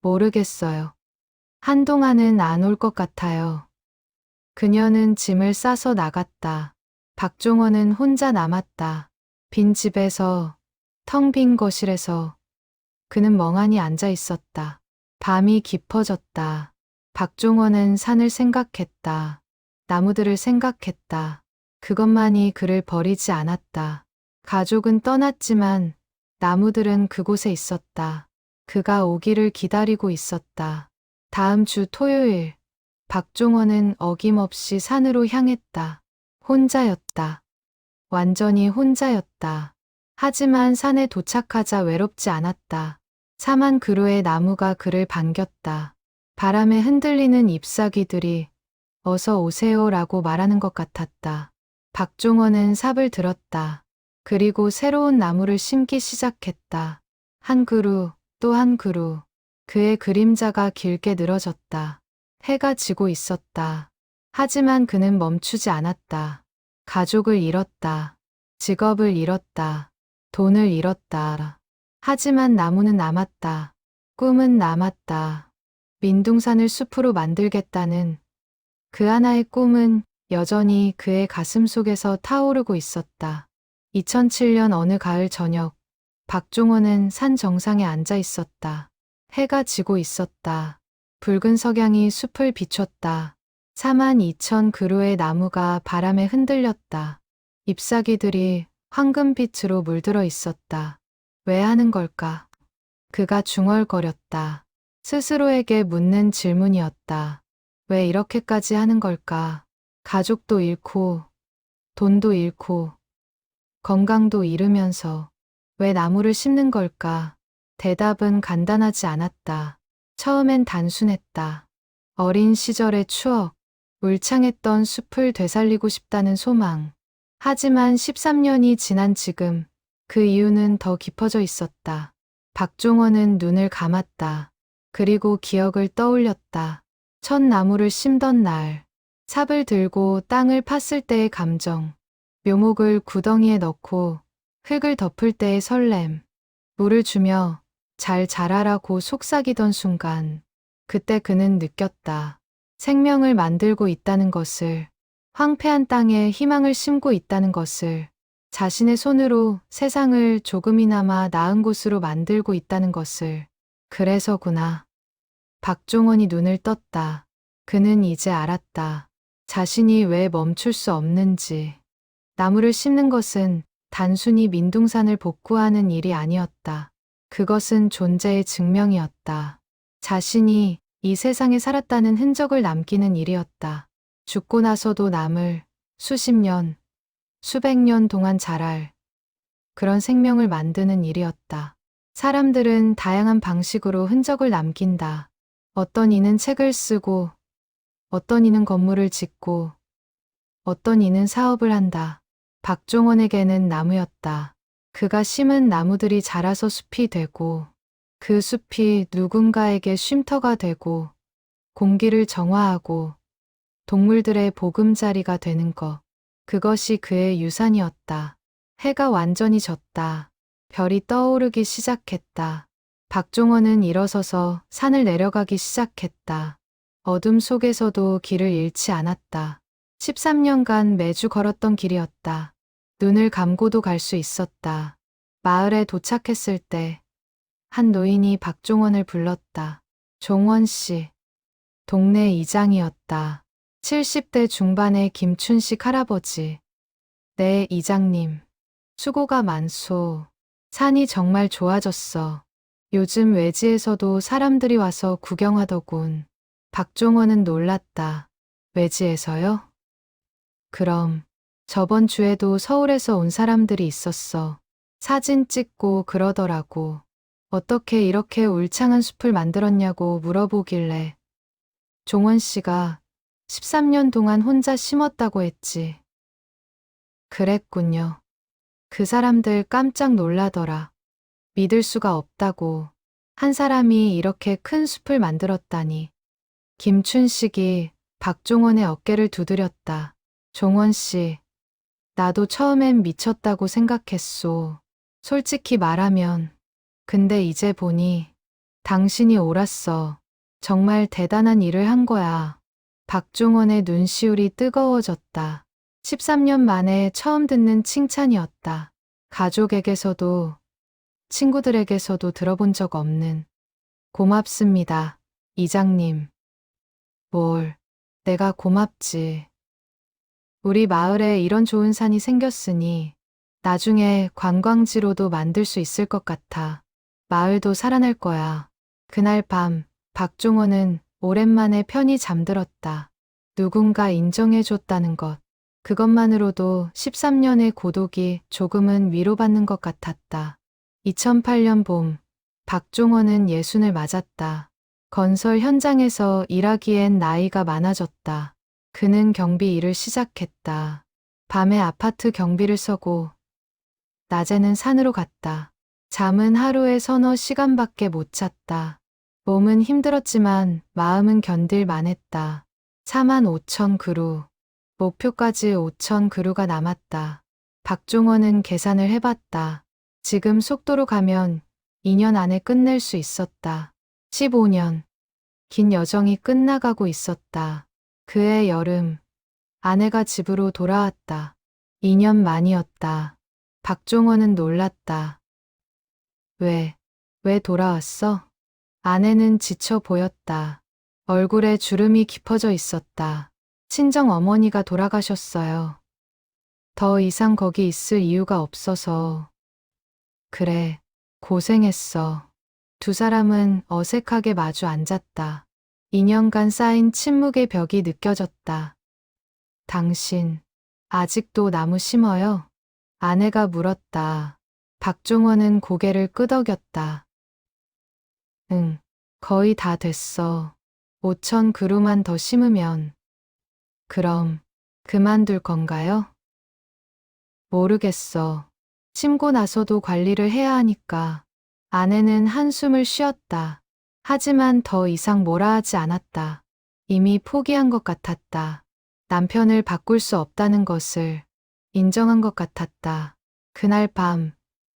Speaker 1: 모르겠어요. 한동안은 안 올 것 같아요. 그녀는 짐을 싸서 나갔다. 박종원은 혼자 남았다. 빈 집에서, 텅 빈 거실에서 그는 멍하니 앉아 있었다. 밤이 깊어졌다. 박종원은 산을 생각했다. 나무들을 생각했다. 그것만이 그를 버리지 않았다. 가족은 떠났지만 나무들은 그곳에 있었다. 그가 오기를 기다리고 있었다. 다음 주 토요일, 박종원은 어김없이 산으로 향했다. 혼자였다. 완전히 혼자였다. 하지만 산에 도착하자 외롭지 않았다. 4만 그루의 나무가 그를 반겼다. 바람에 흔들리는 잎사귀들이 어서 오세요라고 말하는 것 같았다. 박종원은 삽을 들었다. 그리고 새로운 나무를 심기 시작했다. 한 그루, 또 한 그루. 그의 그림자가 길게 늘어졌다. 해가 지고 있었다. 하지만 그는 멈추지 않았다. 가족을 잃었다. 직업을 잃었다. 돈을 잃었다. 하지만 나무는 남았다. 꿈은 남았다. 민둥산을 숲으로 만들겠다는 그 하나의 꿈은 여전히 그의 가슴 속에서 타오르고 있었다. 2007년 어느 가을 저녁, 박종원은 산 정상에 앉아 있었다. 해가 지고 있었다. 붉은 석양이 숲을 비췄다. 42,000그루의 나무가 바람에 흔들렸다. 잎사귀들이 황금빛으로 물들어 있었다. 왜 하는 걸까? 그가 중얼거렸다. 스스로에게 묻는 질문이었다. 왜 이렇게까지 하는 걸까? 가족도 잃고, 돈도 잃고, 건강도 잃으면서 왜 나무를 심는 걸까? 대답은 간단하지 않았다. 처음엔 단순했다. 어린 시절의 추억, 울창했던 숲을 되살리고 싶다는 소망. 하지만 13년이 지난 지금 그 이유는 더 깊어져 있었다. 박종원은 눈을 감았다. 그리고 기억을 떠올렸다. 첫 나무를 심던 날, 삽을 들고 땅을 팠을 때의 감정, 묘목을 구덩이에 넣고 흙을 덮을 때의 설렘, 물을 주며 잘 자라라고 속삭이던 순간, 그때 그는 느꼈다. 생명을 만들고 있다는 것을, 황폐한 땅에 희망을 심고 있다는 것을, 자신의 손으로 세상을 조금이나마 나은 곳으로 만들고 있다는 것을. 그래서구나. 박종원이 눈을 떴다. 그는 이제 알았다. 자신이 왜 멈출 수 없는지. 나무를 심는 것은 단순히 민둥산을 복구하는 일이 아니었다. 그것은 존재의 증명이었다. 자신이 이 세상에 살았다는 흔적을 남기는 일이었다. 죽고 나서도 남을 수십 년, 수백 년 동안 자랄 그런 생명을 만드는 일이었다. 사람들은 다양한 방식으로 흔적을 남긴다. 어떤 이는 책을 쓰고, 어떤 이는 건물을 짓고, 어떤 이는 사업을 한다. 박종원에게는 나무였다. 그가 심은 나무들이 자라서 숲이 되고, 그 숲이 누군가에게 쉼터가 되고, 공기를 정화하고, 동물들의 보금자리가 되는 것. 그것이 그의 유산이었다. 해가 완전히 졌다. 별이 떠오르기 시작했다. 박종원은 일어서서 산을 내려가기 시작했다. 어둠 속에서도 길을 잃지 않았다. 13년간 매주 걸었던 길이었다. 눈을 감고도 갈 수 있었다. 마을에 도착했을 때 한 노인이 박종원을 불렀다. 종원 씨. 동네 이장이었다. 70대 중반의 김춘식 할아버지. 네, 이장님. 수고가 많소. 산이 정말 좋아졌어. 요즘 외지에서도 사람들이 와서 구경하더군. 박종원은 놀랐다. 외지에서요? 그럼 저번 주에도 서울에서 온 사람들이 있었어. 사진 찍고 그러더라고. 어떻게 이렇게 울창한 숲을 만들었냐고 물어보길래 종원 씨가 13년 동안 혼자 심었다고 했지. 그랬군요. 그 사람들 깜짝 놀라더라. 믿을 수가 없다고. 한 사람이 이렇게 큰 숲을 만들었다니. 김춘식이 박종원의 어깨를 두드렸다. 종원 씨, 나도 처음엔 미쳤다고 생각했소. 솔직히 말하면. 근데 이제 보니 당신이 옳았어. 정말 대단한 일을 한 거야. 박종원의 눈시울이 뜨거워졌다. 13년 만에 처음 듣는 칭찬이었다. 가족에게서도 친구들에게서도 들어본 적 없는. 고맙습니다, 이장님. 뭘, 내가 고맙지. 우리 마을에 이런 좋은 산이 생겼으니 나중에 관광지로도 만들 수 있을 것 같아. 마을도 살아날 거야. 그날 밤, 박종원은 오랜만에 편히 잠들었다. 누군가 인정해줬다는 것. 그것만으로도 13년의 고독이 조금은 위로받는 것 같았다. 2008년 봄, 박종원은 60을 맞았다. 건설 현장에서 일하기엔 나이가 많아졌다. 그는 경비 일을 시작했다. 밤에 아파트 경비를 서고, 낮에는 산으로 갔다. 잠은 하루에 서너 시간밖에 못 잤다. 몸은 힘들었지만 마음은 견딜만 했다. 45,000그루. 목표까지 5,000그루가 남았다. 박종원은 계산을 해봤다. 지금 속도로 가면 2년 안에 끝낼 수 있었다. 15년. 긴 여정이 끝나가고 있었다. 그해 여름, 아내가 집으로 돌아왔다. 2년 만이었다. 박종원은 놀랐다. 왜 돌아왔어? 아내는 지쳐 보였다. 얼굴에 주름이 깊어져 있었다. 친정 어머니가 돌아가셨어요. 더 이상 거기 있을 이유가 없어서. 그래, 고생했어. 두 사람은 어색하게 마주 앉았다. 2년간 쌓인 침묵의 벽이 느껴졌다. 당신, 아직도 나무 심어요? 아내가 물었다. 박종원은 고개를 끄덕였다. 응, 거의 다 됐어. 5천 그루만 더 심으면. 그럼, 그만둘 건가요? 모르겠어. 심고 나서도 관리를 해야 하니까. 아내는 한숨을 쉬었다. 하지만 더 이상 뭐라 하지 않았다. 이미 포기한 것 같았다. 남편을 바꿀 수 없다는 것을 인정한 것 같았다. 그날 밤,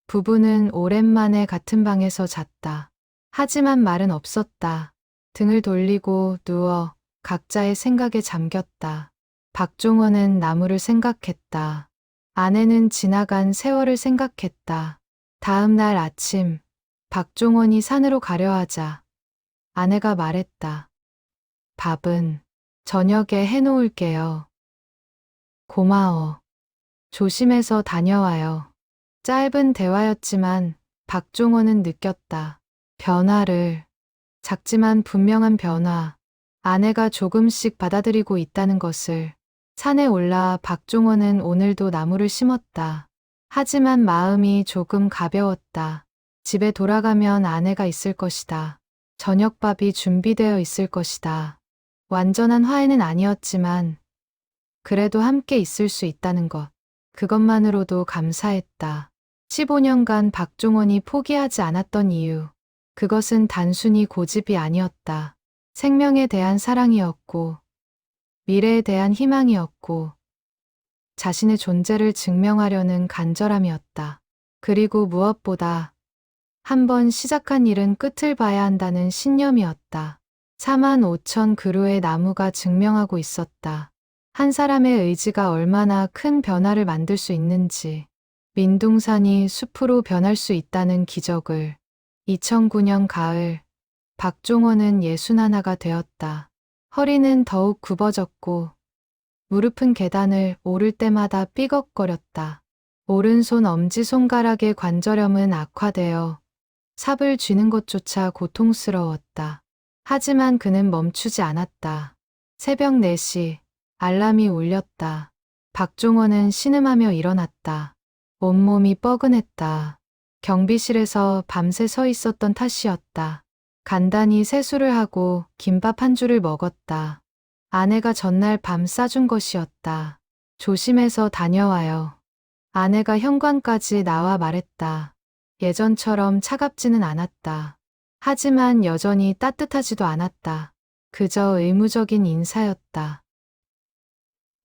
Speaker 1: 부부는 오랜만에 같은 방에서 잤다. 하지만 말은 없었다. 등을 돌리고 누워 각자의 생각에 잠겼다. 박종원은 나무를 생각했다. 아내는 지나간 세월을 생각했다. 다음 날 아침, 박종원이 산으로 가려 하자 아내가 말했다. 밥은 저녁에 해놓을게요. 고마워. 조심해서 다녀와요. 짧은 대화였지만 박종원은 느꼈다. 변화를, 작지만 분명한 변화, 아내가 조금씩 받아들이고 있다는 것을. 산에 올라 박종원은 오늘도 나무를 심었다. 하지만 마음이 조금 가벼웠다. 집에 돌아가면 아내가 있을 것이다. 저녁밥이 준비되어 있을 것이다. 완전한 화해는 아니었지만 그래도 함께 있을 수 있다는 것. 그것만으로도 감사했다. 15년간 박종원이 포기하지 않았던 이유. 그것은 단순히 고집이 아니었다. 생명에 대한 사랑이었고, 미래에 대한 희망이었고, 자신의 존재를 증명하려는 간절함이었다. 그리고 무엇보다 한 번 시작한 일은 끝을 봐야 한다는 신념이었다. 4만 5천 그루의 나무가 증명하고 있었다. 한 사람의 의지가 얼마나 큰 변화를 만들 수 있는지, 민둥산이 숲으로 변할 수 있다는 기적을. 2009년 가을, 박종원은 61가 되었다. 허리는 더욱 굽어졌고, 무릎은 계단을 오를 때마다 삐걱거렸다. 오른손 엄지손가락의 관절염은 악화되어 삽을 쥐는 것조차 고통스러웠다. 하지만 그는 멈추지 않았다. 새벽 4시, 알람이 울렸다. 박종원은 신음하며 일어났다. 온몸이 뻐근했다. 경비실에서 밤새 서 있었던 탓이었다. 간단히 세수를 하고 김밥 한 줄을 먹었다. 아내가 전날 밤 싸준 것이었다. 조심해서 다녀와요. 아내가 현관까지 나와 말했다. 예전처럼 차갑지는 않았다. 하지만 여전히 따뜻하지도 않았다. 그저 의무적인 인사였다.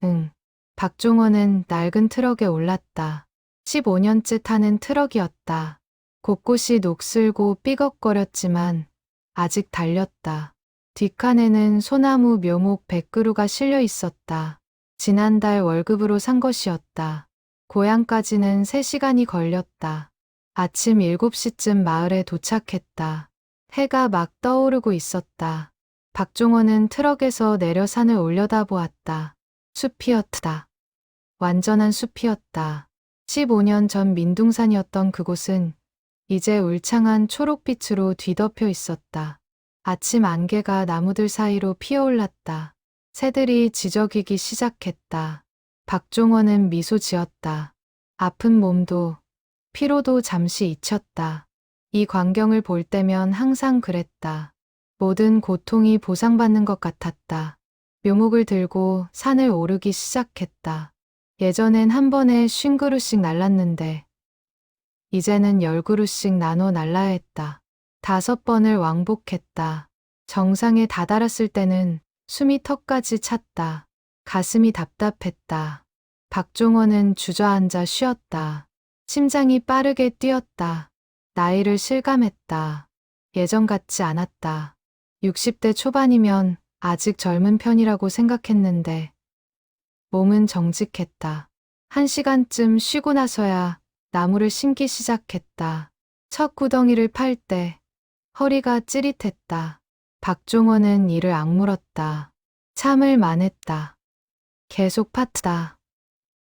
Speaker 1: 응. 박종원은 낡은 트럭에 올랐다. 15년째 타는 트럭이었다. 곳곳이 녹슬고 삐걱거렸지만 아직 달렸다. 뒷칸에는 소나무 묘목 100그루가 실려 있었다. 지난달 월급으로 산 것이었다. 고향까지는 3시간이 걸렸다. 아침 7시쯤 마을에 도착했다. 해가 막 떠오르고 있었다. 박종원은 트럭에서 내려 산을 올려다보았다. 숲이었다. 완전한 숲이었다. 15년 전 민둥산이었던 그곳은 이제 울창한 초록빛으로 뒤덮여 있었다. 아침 안개가 나무들 사이로 피어올랐다. 새들이 지저귀기 시작했다. 박종원은 미소 지었다. 아픈 몸도 피로도 잠시 잊혔다. 이 광경을 볼 때면 항상 그랬다. 모든 고통이 보상받는 것 같았다. 묘목을 들고 산을 오르기 시작했다. 예전엔 한 번에 50그루씩 날랐는데 이제는 10그루씩 나눠 날라야 했다. 5번을 왕복했다. 정상에 다다랐을 때는 숨이 턱까지 찼다. 가슴이 답답했다. 박종원은 주저앉아 쉬었다. 심장이 빠르게 뛰었다. 나이를 실감했다. 예전 같지 않았다. 60대 초반이면 아직 젊은 편이라고 생각했는데 몸은 정직했다. 1시간쯤 쉬고 나서야 나무를 심기 시작했다. 첫 구덩이를 팔 때 허리가 찌릿했다. 박종원은 이를 악물었다. 참을 만했다. 계속 팠다.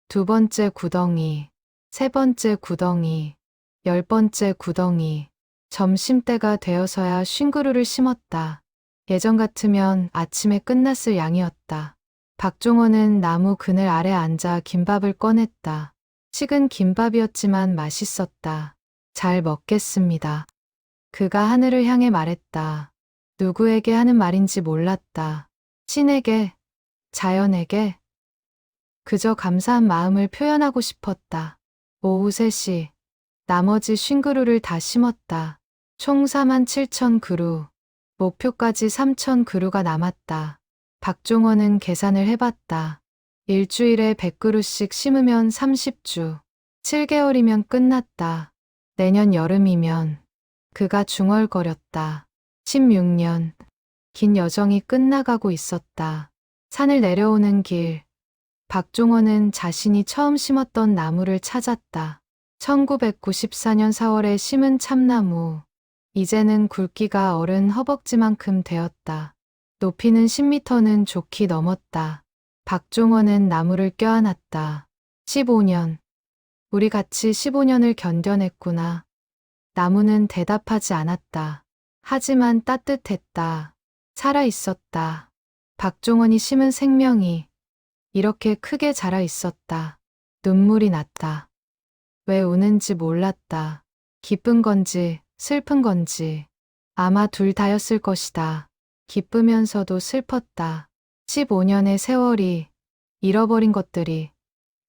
Speaker 1: 두 번째 구덩이, 세 번째 구덩이, 10번째 구덩이. 점심때가 되어서야 쉰 그루를 심었다. 예전 같으면 아침에 끝났을 양이었다. 박종원은 나무 그늘 아래 앉아 김밥을 꺼냈다. 식은 김밥이었지만 맛있었다. 잘 먹겠습니다. 그가 하늘을 향해 말했다. 누구에게 하는 말인지 몰랐다. 신에게, 자연에게. 그저 감사한 마음을 표현하고 싶었다. 오후 3시, 나머지 50그루를 다 심었다. 총 47,000그루. 목표까지 3,000그루가 남았다. 박종원은 계산을 해봤다. 일주일에 100그루씩 심으면 30주. 7개월이면 끝났다. 내년 여름이면. 그가 중얼거렸다. 16년. 긴 여정이 끝나가고 있었다. 산을 내려오는 길. 박종원은 자신이 처음 심었던 나무를 찾았다. 1994년 4월에 심은 참나무. 이제는 굵기가 어른 허벅지만큼 되었다. 높이는 10m는 좋게 넘었다. 박종원은 나무를 껴안았다. 15년. 우리 같이 15년을 견뎌냈구나. 나무는 대답하지 않았다. 하지만 따뜻했다. 살아 있었다. 박종원이 심은 생명이 이렇게 크게 자라 있었다. 눈물이 났다. 왜 우는지 몰랐다. 기쁜 건지 슬픈 건지 아마 둘 다였을 것이다. 기쁘면서도 슬펐다. 15년의 세월이, 잃어버린 것들이,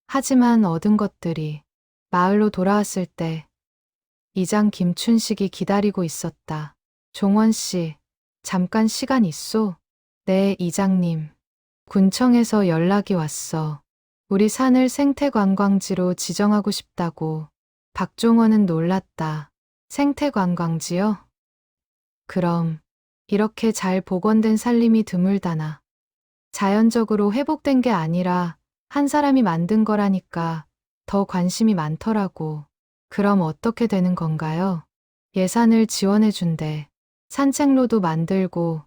Speaker 1: 하지만 얻은 것들이. 마을로 돌아왔을 때 이장 김춘식이 기다리고 있었다. 종원 씨, 잠깐 시간 있소? 네, 이장님. 군청에서 연락이 왔어. 우리 산을 생태관광지로 지정하고 싶다고. 박종원은 놀랐다. 생태관광지요? 그럼 이렇게 잘 복원된 산림이 드물다나. 자연적으로 회복된 게 아니라 한 사람이 만든 거라니까 더 관심이 많더라고. 그럼 어떻게 되는 건가요? 예산을 지원해 준대. 산책로도 만들고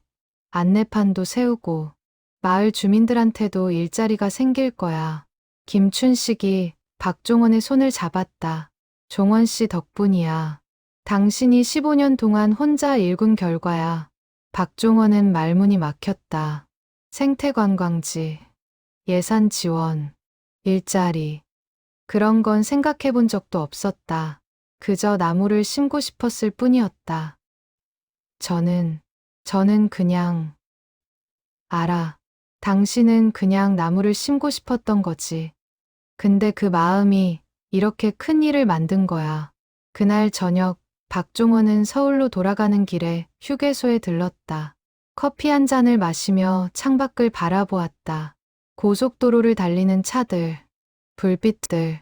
Speaker 1: 안내판도 세우고 마을 주민들한테도 일자리가 생길 거야. 김춘식이 박종원의 손을 잡았다. 종원 씨 덕분이야. 당신이 15년 동안 혼자 일군 결과야. 박종원은 말문이 막혔다. 생태관광지, 예산 지원, 일자리. 그런 건 생각해 본 적도 없었다. 그저 나무를 심고 싶었을 뿐이었다. 저는 그냥, 알아. 당신은 그냥 나무를 심고 싶었던 거지. 근데 그 마음이 이렇게 큰 일을 만든 거야. 그날 저녁, 박종원은 서울로 돌아가는 길에 휴게소에 들렀다. 커피 한 잔을 마시며 창밖을 바라보았다. 고속도로를 달리는 차들, 불빛들,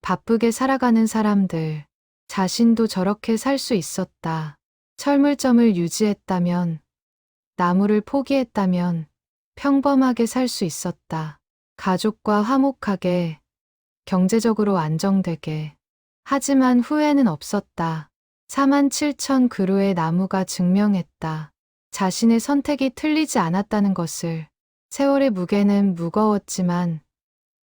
Speaker 1: 바쁘게 살아가는 사람들. 자신도 저렇게 살 수 있었다. 철물점을 유지했다면, 나무를 포기했다면 평범하게 살 수 있었다. 가족과 화목하게, 경제적으로 안정되게. 하지만 후회는 없었다. 47,000그루의 나무가 증명했다. 자신의 선택이 틀리지 않았다는 것을. 세월의 무게는 무거웠지만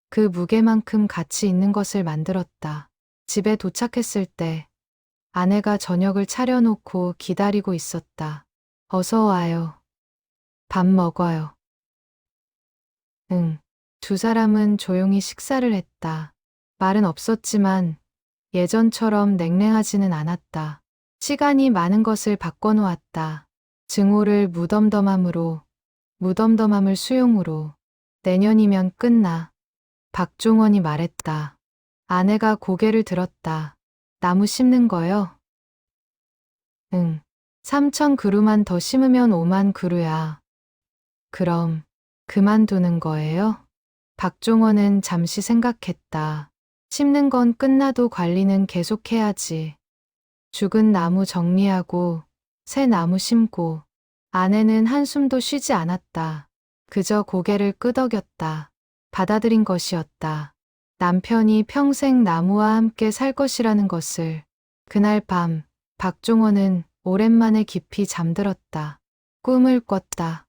Speaker 1: 그 무게만큼 가치 있는 것을 만들었다. 집에 도착했을 때 아내가 저녁을 차려놓고 기다리고 있었다. 어서 와요. 밥 먹어요. 응. 두 사람은 조용히 식사를 했다. 말은 없었지만 예전처럼 냉랭하지는 않았다. 시간이 많은 것을 바꿔놓았다. 증오를 무덤덤함으로, 무덤덤함을 수용으로. 내년이면 끝나. 박종원이 말했다. 아내가 고개를 들었다. 나무 심는 거요? 응. 3,000그루만 더 심으면 50,000그루야. 그럼 그만두는 거예요? 박종원은 잠시 생각했다. 심는 건 끝나도 관리는 계속해야지. 죽은 나무 정리하고 새 나무 심고 아내는 한숨도 쉬지 않았다. 그저 고개를 끄덕였다. 받아들인 것이었다. 남편이 평생 나무와 함께 살 것이라는 것을. 그날 밤 박종원은 오랜만에 깊이 잠들었다. 꿈을 꿨다.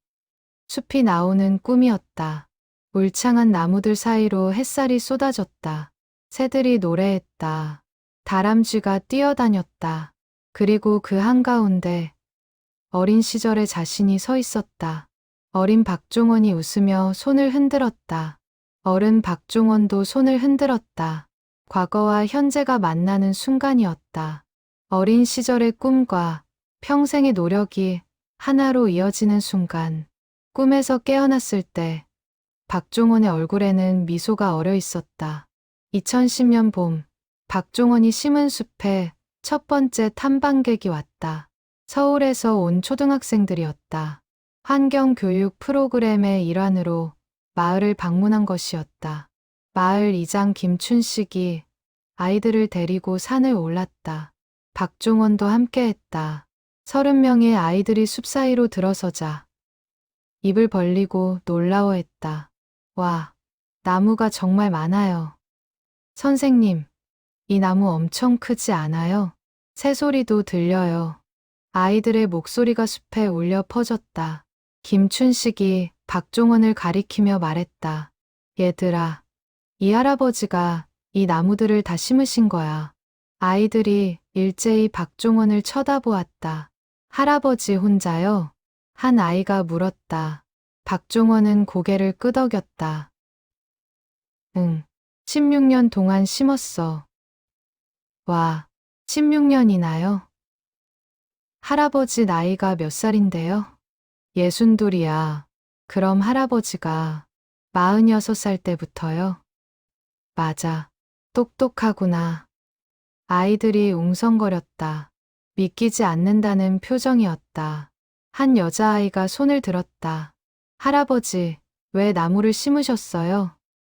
Speaker 1: 숲이 나오는 꿈이었다. 울창한 나무들 사이로 햇살이 쏟아졌다. 새들이 노래했다. 다람쥐가 뛰어다녔다. 그리고 그 한가운데 어린 시절의 자신이 서 있었다. 어린 박종원이 웃으며 손을 흔들었다. 어른 박종원도 손을 흔들었다. 과거와 현재가 만나는 순간이었다. 어린 시절의 꿈과 평생의 노력이 하나로 이어지는 순간. 꿈에서 깨어났을 때 박종원의 얼굴에는 미소가 어려 있었다. 2010년 봄, 박종원이 심은 숲에 첫 번째 탐방객이 왔다. 서울에서 온 초등학생들이었다. 환경교육 프로그램의 일환으로 마을을 방문한 것이었다. 마을 이장 김춘식이 아이들을 데리고 산을 올랐다. 박종원도 함께했다. 30명의 아이들이 숲 사이로 들어서자 입을 벌리고 놀라워했다. 와, 나무가 정말 많아요. 선생님, 이 나무 엄청 크지 않아요? 새소리도 들려요. 아이들의 목소리가 숲에 울려 퍼졌다. 김춘식이 박종원을 가리키며 말했다. 얘들아, 이 할아버지가 이 나무들을 다 심으신 거야. 아이들이 일제히 박종원을 쳐다보았다. 할아버지 혼자요? 한 아이가 물었다. 박종원은 고개를 끄덕였다. 응, 16년 동안 심었어. 와, 16년이나요? 할아버지 나이가 몇 살인데요? 62이야. 그럼 할아버지가 46살 때부터요? 맞아. 똑똑하구나. 아이들이 웅성거렸다. 믿기지 않는다는 표정이었다. 한 여자아이가 손을 들었다. 할아버지, 왜 나무를 심으셨어요?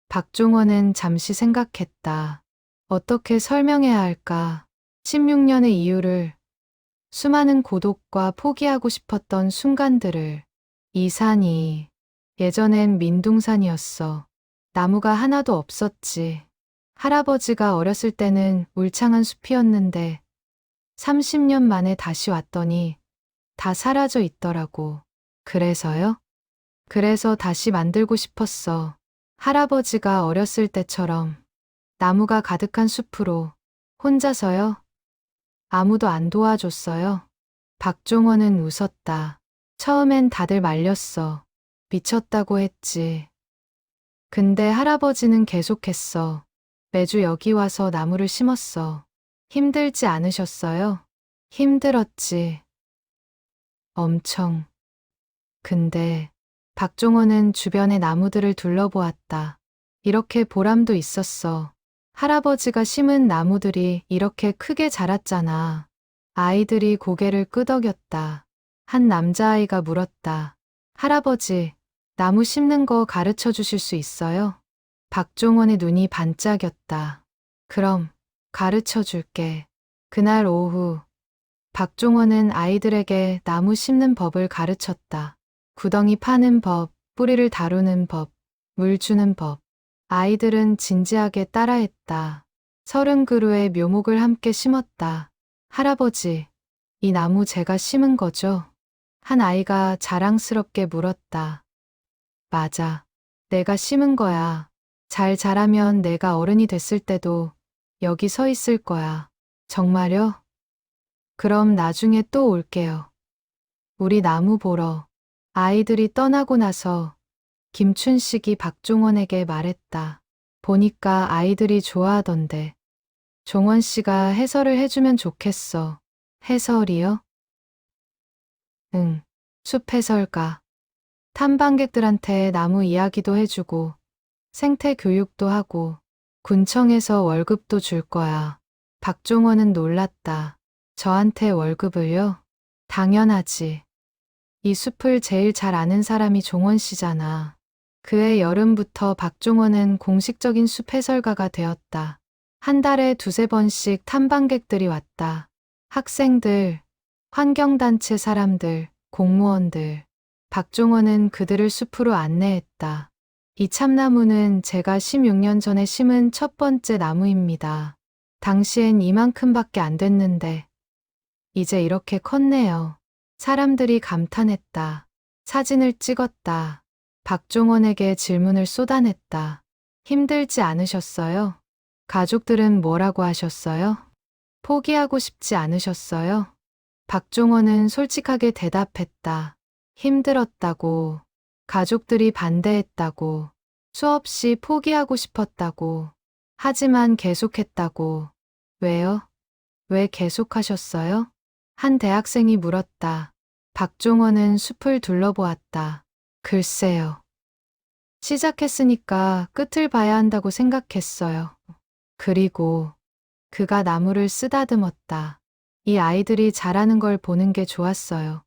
Speaker 1: 박종원은 잠시 생각했다. 어떻게 설명해야 할까? 16년의 이유를, 수많은 고독과 포기하고 싶었던 순간들을. 이 산이 예전엔 민둥산이었어. 나무가 하나도 없었지. 할아버지가 어렸을 때는 울창한 숲이었는데 30년 만에 다시 왔더니 다 사라져 있더라고. 그래서요? 그래서 다시 만들고 싶었어. 할아버지가 어렸을 때처럼 나무가 가득한 숲으로. 혼자서요? 아무도 안 도와줬어요. 박종원은 웃었다. 처음엔 다들 말렸어. 미쳤다고 했지. 근데 할아버지는 계속했어. 매주 여기 와서 나무를 심었어. 힘들지 않으셨어요? 힘들었지. 엄청. 근데 박종원은 주변의 나무들을 둘러보았다. 이렇게 보람도 있었어. 할아버지가 심은 나무들이 이렇게 크게 자랐잖아. 아이들이 고개를 끄덕였다. 한 남자아이가 물었다. 할아버지, 나무 심는 거 가르쳐 주실 수 있어요? 박종원의 눈이 반짝였다. 그럼 가르쳐 줄게. 그날 오후 박종원은 아이들에게 나무 심는 법을 가르쳤다. 구덩이 파는 법, 뿌리를 다루는 법, 물 주는 법. 아이들은 진지하게 따라했다. 30그루의 묘목을 함께 심었다. 할아버지, 이 나무 제가 심은 거죠? 한 아이가 자랑스럽게 물었다. 맞아. 내가 심은 거야. 잘 자라면 내가 어른이 됐을 때도 여기 서 있을 거야. 정말요? 그럼 나중에 또 올게요. 우리 나무 보러. 아이들이 떠나고 나서 김춘식이 박종원에게 말했다. 보니까 아이들이 좋아하던데. 종원 씨가 해설을 해주면 좋겠어. 해설이요? 응, 숲 해설가. 탐방객들한테 나무 이야기도 해주고 생태 교육도 하고 군청에서 월급도 줄 거야. 박종원은 놀랐다. 저한테 월급을요? 당연하지. 이 숲을 제일 잘 아는 사람이 종원 씨잖아. 그해 여름부터 박종원은 공식적인 숲 해설가가 되었다. 한 달에 두세 번씩 탐방객들이 왔다. 학생들, 환경단체 사람들, 공무원들. 박종원은 그들을 숲으로 안내했다. 이 참나무는 제가 16년 전에 심은 첫 번째 나무입니다. 당시엔 이만큼밖에 안 됐는데 이제 이렇게 컸네요. 사람들이 감탄했다. 사진을 찍었다. 박종원에게 질문을 쏟아냈다. 힘들지 않으셨어요? 가족들은 뭐라고 하셨어요? 포기하고 싶지 않으셨어요? 박종원은 솔직하게 대답했다. 힘들었다고, 가족들이 반대했다고, 수없이 포기하고 싶었다고, 하지만 계속했다고. 왜요? 왜 계속하셨어요? 한 대학생이 물었다. 박종원은 숲을 둘러보았다. 글쎄요. 시작했으니까 끝을 봐야 한다고 생각했어요. 그리고 그가 나무를 쓰다듬었다. 이 아이들이 자라는 걸 보는 게 좋았어요.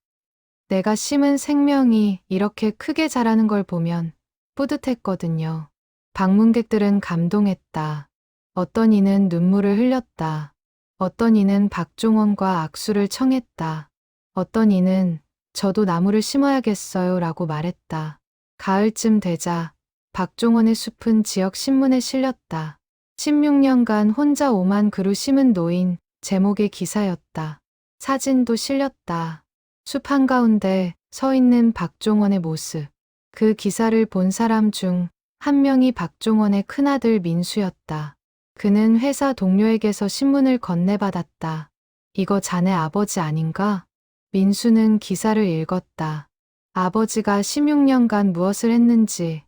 Speaker 1: 내가 심은 생명이 이렇게 크게 자라는 걸 보면 뿌듯했거든요. 방문객들은 감동했다. 어떤 이는 눈물을 흘렸다. 어떤 이는 박종원과 악수를 청했다. 어떤 이는 저도 나무를 심어야겠어요 라고 말했다. 가을쯤 되자 박종원의 숲은 지역 신문에 실렸다. 16년간 혼자 5만 그루 심은 노인 제목의 기사였다. 사진도 실렸다. 숲 한가운데 서 있는 박종원의 모습. 그 기사를 본 사람 중 한 명이 박종원의 큰아들 민수였다. 그는 회사 동료에게서 신문을 건네받았다. 이거 자네 아버지 아닌가? 민수는 기사를 읽었다. 아버지가 16년간 무엇을 했는지,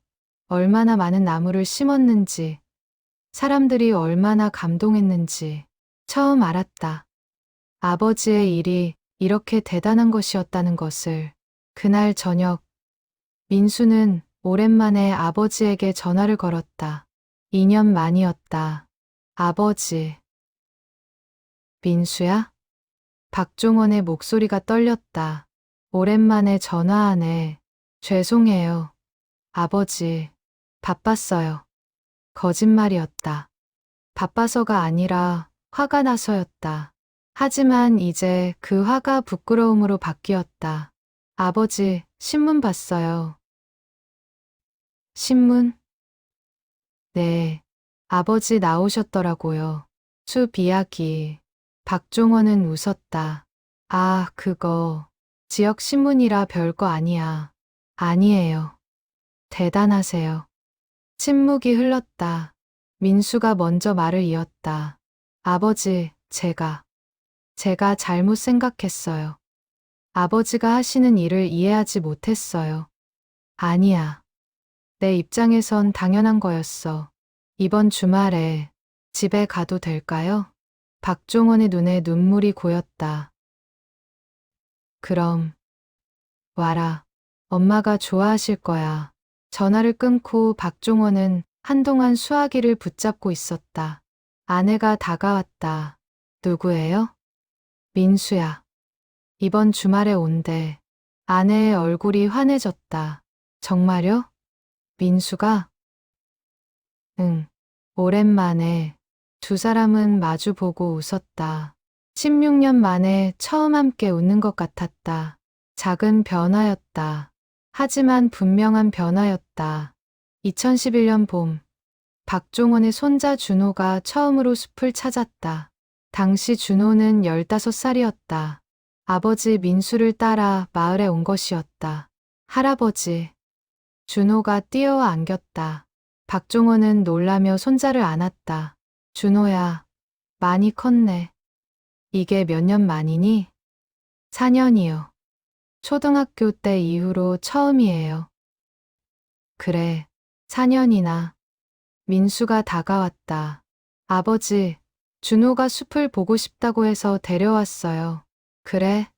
Speaker 1: 얼마나 많은 나무를 심었는지, 사람들이 얼마나 감동했는지 처음 알았다. 아버지의 일이 이렇게 대단한 것이었다는 것을. 그날 저녁, 민수는 오랜만에 아버지에게 전화를 걸었다. 2년 만이었다. 아버지. 민수야? 박종원의 목소리가 떨렸다. 오랜만에 전화하네. 죄송해요. 아버지, 바빴어요. 거짓말이었다. 바빠서가 아니라 화가 나서였다. 하지만 이제 그 화가 부끄러움으로 바뀌었다. 아버지, 신문 봤어요. 신문? 네, 아버지 나오셨더라고요. 숲 이야기. 박종원은 웃었다. 아, 그거. 지역 신문이라 별거 아니야. 아니에요. 대단하세요. 침묵이 흘렀다. 민수가 먼저 말을 이었다. 아버지, 제가 잘못 생각했어요. 아버지가 하시는 일을 이해하지 못했어요. 아니야. 내 입장에선 당연한 거였어. 이번 주말에 집에 가도 될까요? 박종원의 눈에 눈물이 고였다. 그럼 와라. 엄마가 좋아하실 거야. 전화를 끊고 박종원은 한동안 수화기를 붙잡고 있었다. 아내가 다가왔다. 누구예요? 민수야. 이번 주말에 온대. 아내의 얼굴이 환해졌다. 정말요? 민수가? 응. 오랜만에. 두 사람은 마주보고 웃었다. 16년 만에 처음 함께 웃는 것 같았다. 작은 변화였다. 하지만 분명한 변화였다. 2011년 봄, 박종원의 손자 준호가 처음으로 숲을 찾았다. 당시 준호는 15살이었다. 아버지 민수를 따라 마을에 온 것이었다. 할아버지. 준호가 뛰어와 안겼다. 박종원은 놀라며 손자를 안았다. 준호야, 많이 컸네. 이게 몇 년 만이니? 4년이요. 초등학교 때 이후로 처음이에요. 그래, 4년이나. 민수가 다가왔다. 아버지, 준호가 숲을 보고 싶다고 해서 데려왔어요. 그래?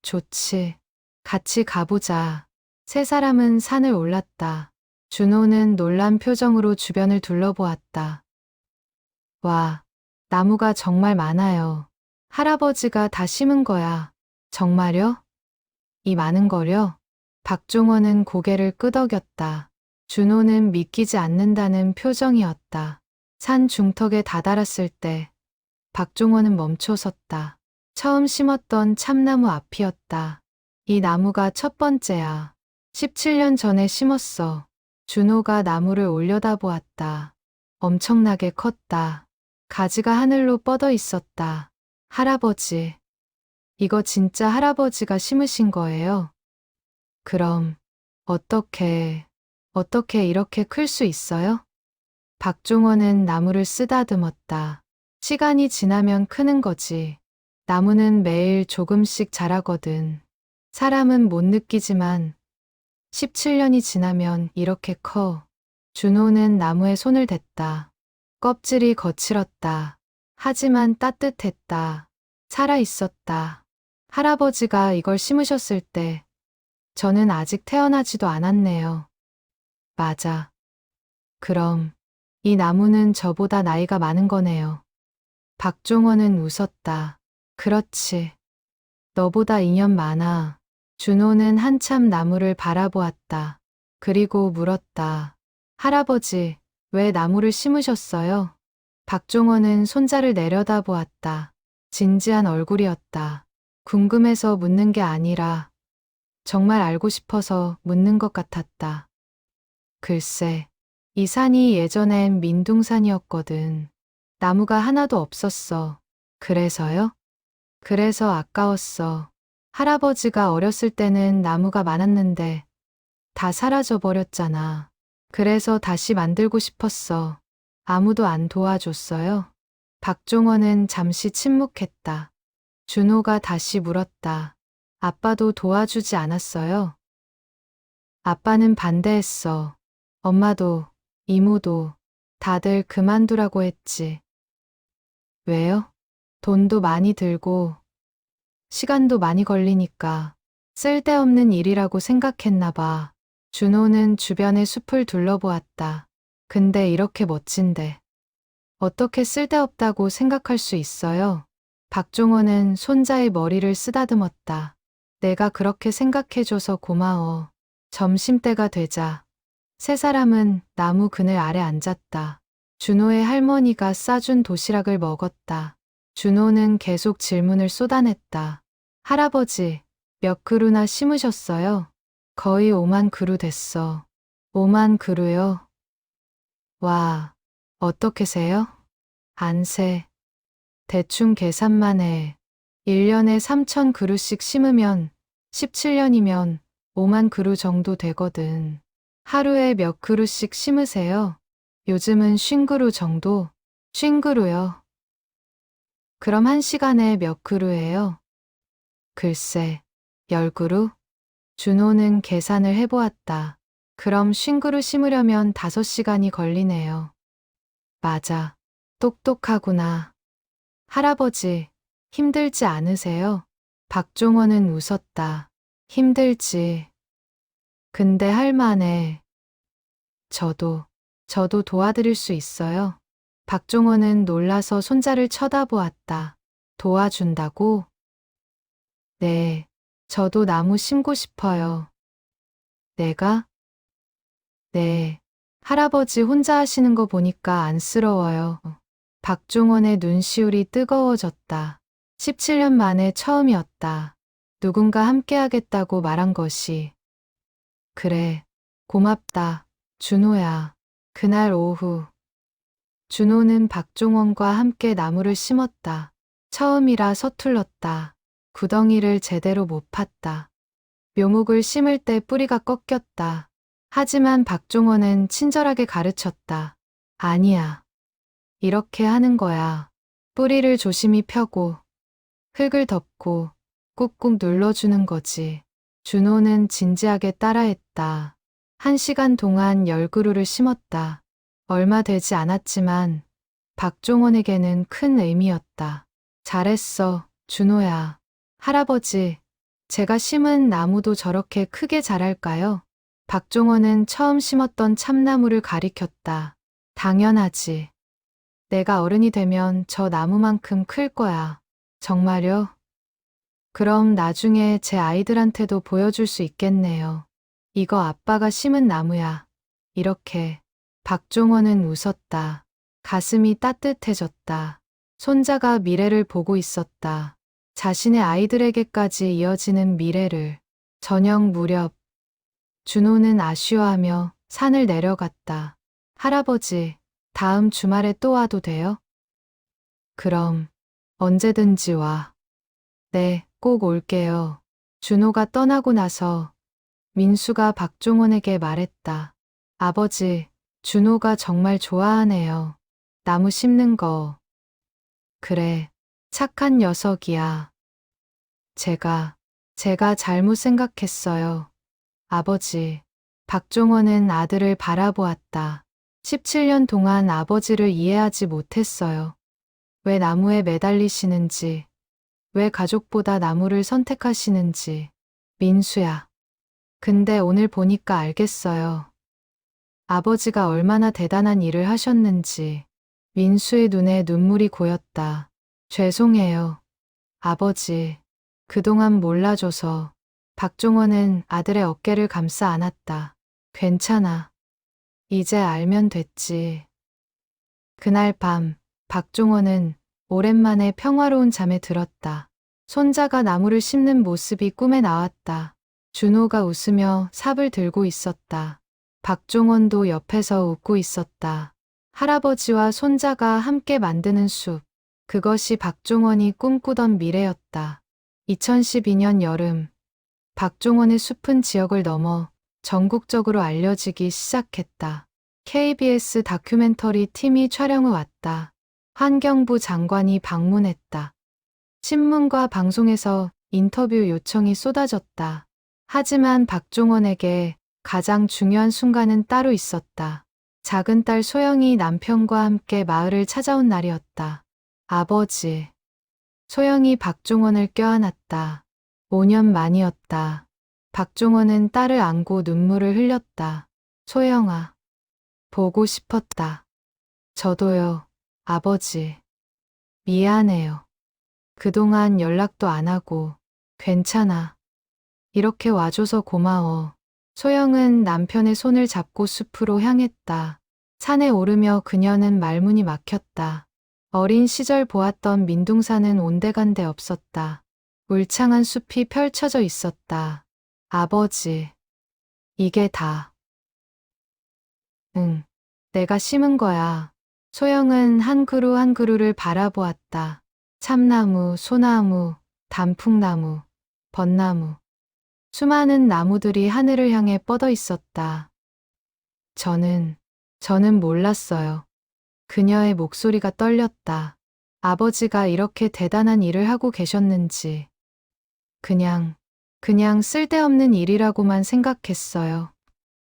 Speaker 1: 좋지. 같이 가보자. 세 사람은 산을 올랐다. 준호는 놀란 표정으로 주변을 둘러보았다. 와, 나무가 정말 많아요. 할아버지가 다 심은 거야. 정말요? 이 많은 거려? 박종원은 고개를 끄덕였다. 준호는 믿기지 않는다는 표정이었다. 산 중턱에 다다랐을 때 박종원은 멈춰섰다. 처음 심었던 참나무 앞이었다. 이 나무가 첫 번째야. 17년 전에 심었어. 준호가 나무를 올려다보았다. 엄청나게 컸다. 가지가 하늘로 뻗어 있었다. 할아버지, 이거 진짜 할아버지가 심으신 거예요? 그럼, 어떻게 이렇게 클 수 있어요? 박종원은 나무를 쓰다듬었다. 시간이 지나면 크는 거지. 나무는 매일 조금씩 자라거든. 사람은 못 느끼지만 17년이 지나면 이렇게 커. 준호는 나무에 손을 댔다. 껍질이 거칠었다. 하지만 따뜻했다. 살아 있었다. 할아버지가 이걸 심으셨을 때 저는 아직 태어나지도 않았네요. 맞아. 그럼 이 나무는 저보다 나이가 많은 거네요. 박종원은 웃었다. 그렇지. 너보다 2년 많아. 준호는 한참 나무를 바라보았다. 그리고 물었다. 할아버지, 왜 나무를 심으셨어요? 박종원은 손자를 내려다보았다. 진지한 얼굴이었다. 궁금해서 묻는 게 아니라 정말 알고 싶어서 묻는 것 같았다. 글쎄, 이 산이 예전엔 민둥산이었거든. 나무가 하나도 없었어. 그래서요? 그래서 아까웠어. 할아버지가 어렸을 때는 나무가 많았는데 다 사라져 버렸잖아. 그래서 다시 만들고 싶었어. 아무도 안 도와줬어요. 박종원은 잠시 침묵했다. 준호가 다시 물었다. 아빠도 도와주지 않았어요? 아빠는 반대했어. 엄마도, 이모도 다들 그만두라고 했지. 왜요? 돈도 많이 들고 시간도 많이 걸리니까 쓸데없는 일이라고 생각했나 봐. 준호는 주변의 숲을 둘러보았다. 근데 이렇게 멋진데 어떻게 쓸데없다고 생각할 수 있어요? 박종원은 손자의 머리를 쓰다듬었다. 내가 그렇게 생각해줘서 고마워. 점심때가 되자 세 사람은 나무 그늘 아래 앉았다. 준호의 할머니가 싸준 도시락을 먹었다. 준호는 계속 질문을 쏟아냈다. 할아버지, 몇 그루나 심으셨어요? 거의 5만 그루 됐어. 5만 그루요? 와, 어떻게 세요? 안 세. 대충 계산만 해. 1년에 3천 그루씩 심으면 17년이면 5만 그루 정도 되거든. 하루에 몇 그루씩 심으세요? 요즘은 50그루 정도? 50그루요. 그럼 1시간에 몇 그루예요? 글쎄, 10그루? 준호는 계산을 해보았다. 그럼 50그루 심으려면 5시간이 걸리네요. 맞아. 똑똑하구나. 할아버지, 힘들지 않으세요? 박종원은 웃었다. 힘들지. 근데 할만해. 저도 도와드릴 수 있어요. 박종원은 놀라서 손자를 쳐다보았다. 도와준다고? 네, 저도 나무 심고 싶어요. 내가? 네. 할아버지 혼자 하시는 거 보니까 안쓰러워요. 박종원의 눈시울이 뜨거워졌다. 17년 만에 처음이었다. 누군가 함께하겠다고 말한 것이. 그래, 고맙다, 준호야. 그날 오후, 준호는 박종원과 함께 나무를 심었다. 처음이라 서툴렀다. 구덩이를 제대로 못 팠다. 묘목을 심을 때 뿌리가 꺾였다. 하지만 박종원은 친절하게 가르쳤다. 아니야. 이렇게 하는 거야. 뿌리를 조심히 펴고, 흙을 덮고, 꾹꾹 눌러주는 거지. 준호는 진지하게 따라했다. 1시간 동안 10그루를 심었다. 얼마 되지 않았지만 박종원에게는 큰 의미였다. 잘했어, 준호야. 할아버지, 제가 심은 나무도 저렇게 크게 자랄까요? 박종원은 처음 심었던 참나무를 가리켰다. 당연하지. 내가 어른이 되면 저 나무만큼 클 거야. 정말요? 그럼 나중에 제 아이들한테도 보여줄 수 있겠네요. 이거 아빠가 심은 나무야. 이렇게. 박종원은 웃었다. 가슴이 따뜻해졌다. 손자가 미래를 보고 있었다. 자신의 아이들에게까지 이어지는 미래를. 저녁 무렵 준호는 아쉬워하며 산을 내려갔다. 할아버지, 다음 주말에 또 와도 돼요? 그럼 언제든지 와. 네, 꼭 올게요. 준호가 떠나고 나서 민수가 박종원에게 말했다. 아버지, 준호가 정말 좋아하네요. 나무 심는 거. 그래, 착한 녀석이야. 제가 잘못 생각했어요. 아버지. 박종원은 아들을 바라보았다. 17년 동안 아버지를 이해하지 못했어요. 왜 나무에 매달리시는지, 왜 가족보다 나무를 선택하시는지. 민수야. 근데 오늘 보니까 알겠어요. 아버지가 얼마나 대단한 일을 하셨는지. 민수의 눈에 눈물이 고였다. 죄송해요. 아버지. 그동안 몰라줘서. 박종원은 아들의 어깨를 감싸 안았다. 괜찮아. 이제 알면 됐지. 그날 밤, 박종원은 오랜만에 평화로운 잠에 들었다. 손자가 나무를 심는 모습이 꿈에 나왔다. 준호가 웃으며 삽을 들고 있었다. 박종원도 옆에서 웃고 있었다. 할아버지와 손자가 함께 만드는 숲. 그것이 박종원이 꿈꾸던 미래였다. 2012년 여름, 박종원의 숲은 지역을 넘어 전국적으로 알려지기 시작했다. KBS 다큐멘터리 팀이 촬영을 왔다. 환경부 장관이 방문했다. 신문과 방송에서 인터뷰 요청이 쏟아졌다. 하지만 박종원에게 가장 중요한 순간은 따로 있었다. 작은 딸 소영이 남편과 함께 마을을 찾아온 날이었다. 아버지. 소영이 박종원을 껴안았다. 5년 만이었다. 박종원은 딸을 안고 눈물을 흘렸다. 소영아. 보고 싶었다. 저도요, 아버지. 미안해요. 그동안 연락도 안 하고. 괜찮아. 이렇게 와줘서 고마워. 소영은 남편의 손을 잡고 숲으로 향했다. 산에 오르며 그녀는 말문이 막혔다. 어린 시절 보았던 민둥산은 온데간데 없었다. 울창한 숲이 펼쳐져 있었다. 아버지. 이게 다. 응. 내가 심은 거야. 소영은 한 그루 한 그루를 바라보았다. 참나무, 소나무, 단풍나무, 벚나무. 수많은 나무들이 하늘을 향해 뻗어 있었다. 저는 몰랐어요. 그녀의 목소리가 떨렸다. 아버지가 이렇게 대단한 일을 하고 계셨는지. 그냥 쓸데없는 일이라고만 생각했어요.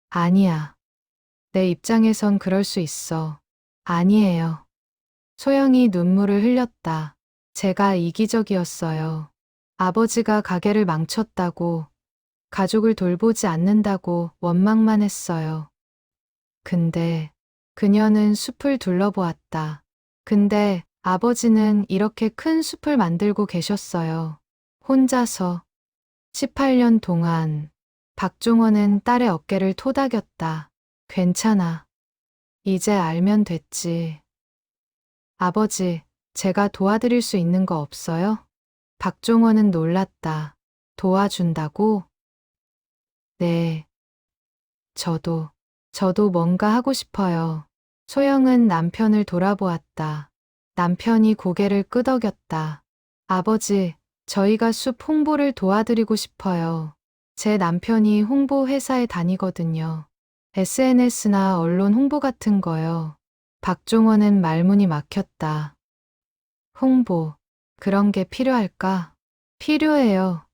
Speaker 1: 아니야. 내 입장에선 그럴 수 있어. 아니에요. 소영이 눈물을 흘렸다. 제가 이기적이었어요. 아버지가 가게를 망쳤다고, 가족을 돌보지 않는다고 원망만 했어요. 근데 그녀는 숲을 둘러보았다. 근데 아버지는 이렇게 큰 숲을 만들고 계셨어요. 혼자서. 18년 동안. 박종원은 딸의 어깨를 토닥였다. 괜찮아. 이제 알면 됐지. 아버지, 제가 도와드릴 수 있는 거 없어요? 박종원은 놀랐다. 도와준다고? 네. 저도 뭔가 하고 싶어요. 소영은 남편을 돌아보았다. 남편이 고개를 끄덕였다. 아버지, 저희가 숲 홍보를 도와드리고 싶어요. 제 남편이 홍보 회사에 다니거든요. SNS나 언론 홍보 같은 거요. 박종원은 말문이 막혔다. 홍보, 그런 게 필요할까? 필요해요.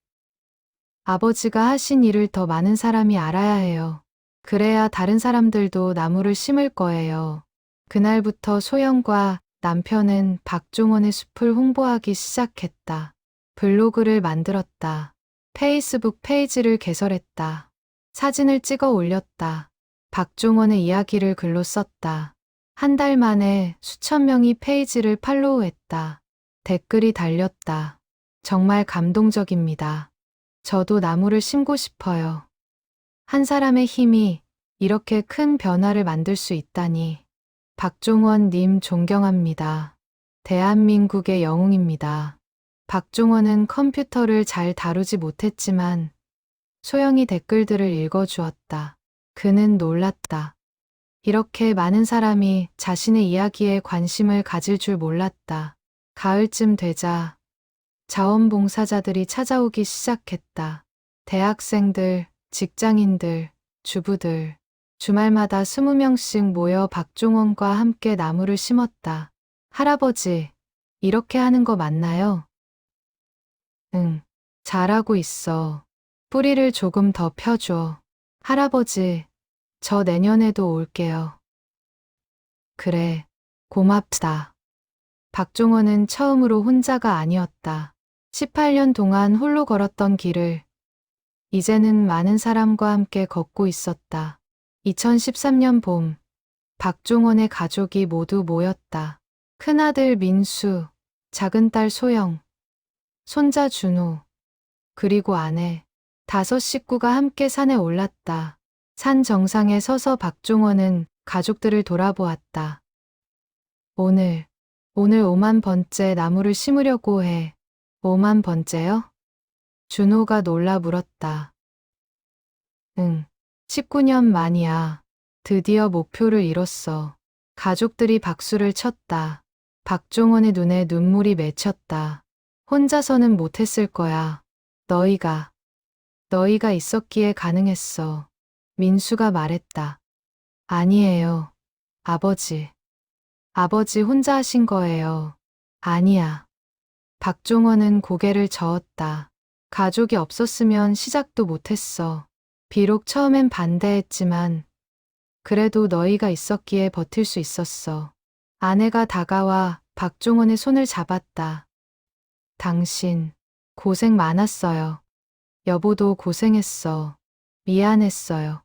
Speaker 1: 아버지가 하신 일을 더 많은 사람이 알아야 해요. 그래야 다른 사람들도 나무를 심을 거예요. 그날부터 소영과 남편은 박종원의 숲을 홍보하기 시작했다. 블로그를 만들었다. 페이스북 페이지를 개설했다. 사진을 찍어 올렸다. 박종원의 이야기를 글로 썼다. 한 달 만에 수천 명이 페이지를 팔로우했다. 댓글이 달렸다. 정말 감동적입니다. 저도 나무를 심고 싶어요. 한 사람의 힘이 이렇게 큰 변화를 만들 수 있다니. 박종원 님 존경합니다. 대한민국의 영웅입니다. 박종원은 컴퓨터를 잘 다루지 못했지만 소영이 댓글들을 읽어주었다. 그는 놀랐다. 이렇게 많은 사람이 자신의 이야기에 관심을 가질 줄 몰랐다. 가을쯤 되자 자원봉사자들이 찾아오기 시작했다. 대학생들, 직장인들, 주부들, 주말마다 20명씩 모여 박종원과 함께 나무를 심었다. 할아버지, 이렇게 하는 거 맞나요? 응, 잘하고 있어. 뿌리를 조금 더 펴줘. 할아버지, 저 내년에도 올게요. 그래, 고맙다. 박종원은 처음으로 혼자가 아니었다. 18년 동안 홀로 걸었던 길을 이제는 많은 사람과 함께 걷고 있었다. 2013년 봄, 박종원의 가족이 모두 모였다. 큰아들 민수, 작은딸 소영, 손자 준호, 그리고 아내, 5 식구가 함께 산에 올랐다. 산 정상에 서서 박종원은 가족들을 돌아보았다. 오늘 5만 번째 나무를 심으려고 해. 5만 번째요? 준호가 놀라 물었다. 응, 19년 만이야. 드디어 목표를 이뤘어. 가족들이 박수를 쳤다. 박종원의 눈에 눈물이 맺혔다. 혼자서는 못했을 거야. 너희가 있었기에 가능했어. 민수가 말했다. 아니에요. 아버지 혼자 하신 거예요. 아니야. 박종원은 고개를 저었다. 가족이 없었으면 시작도 못했어. 비록 처음엔 반대했지만 그래도 너희가 있었기에 버틸 수 있었어. 아내가 다가와 박종원의 손을 잡았다. 당신 고생 많았어요. 여보도 고생했어. 미안했어요.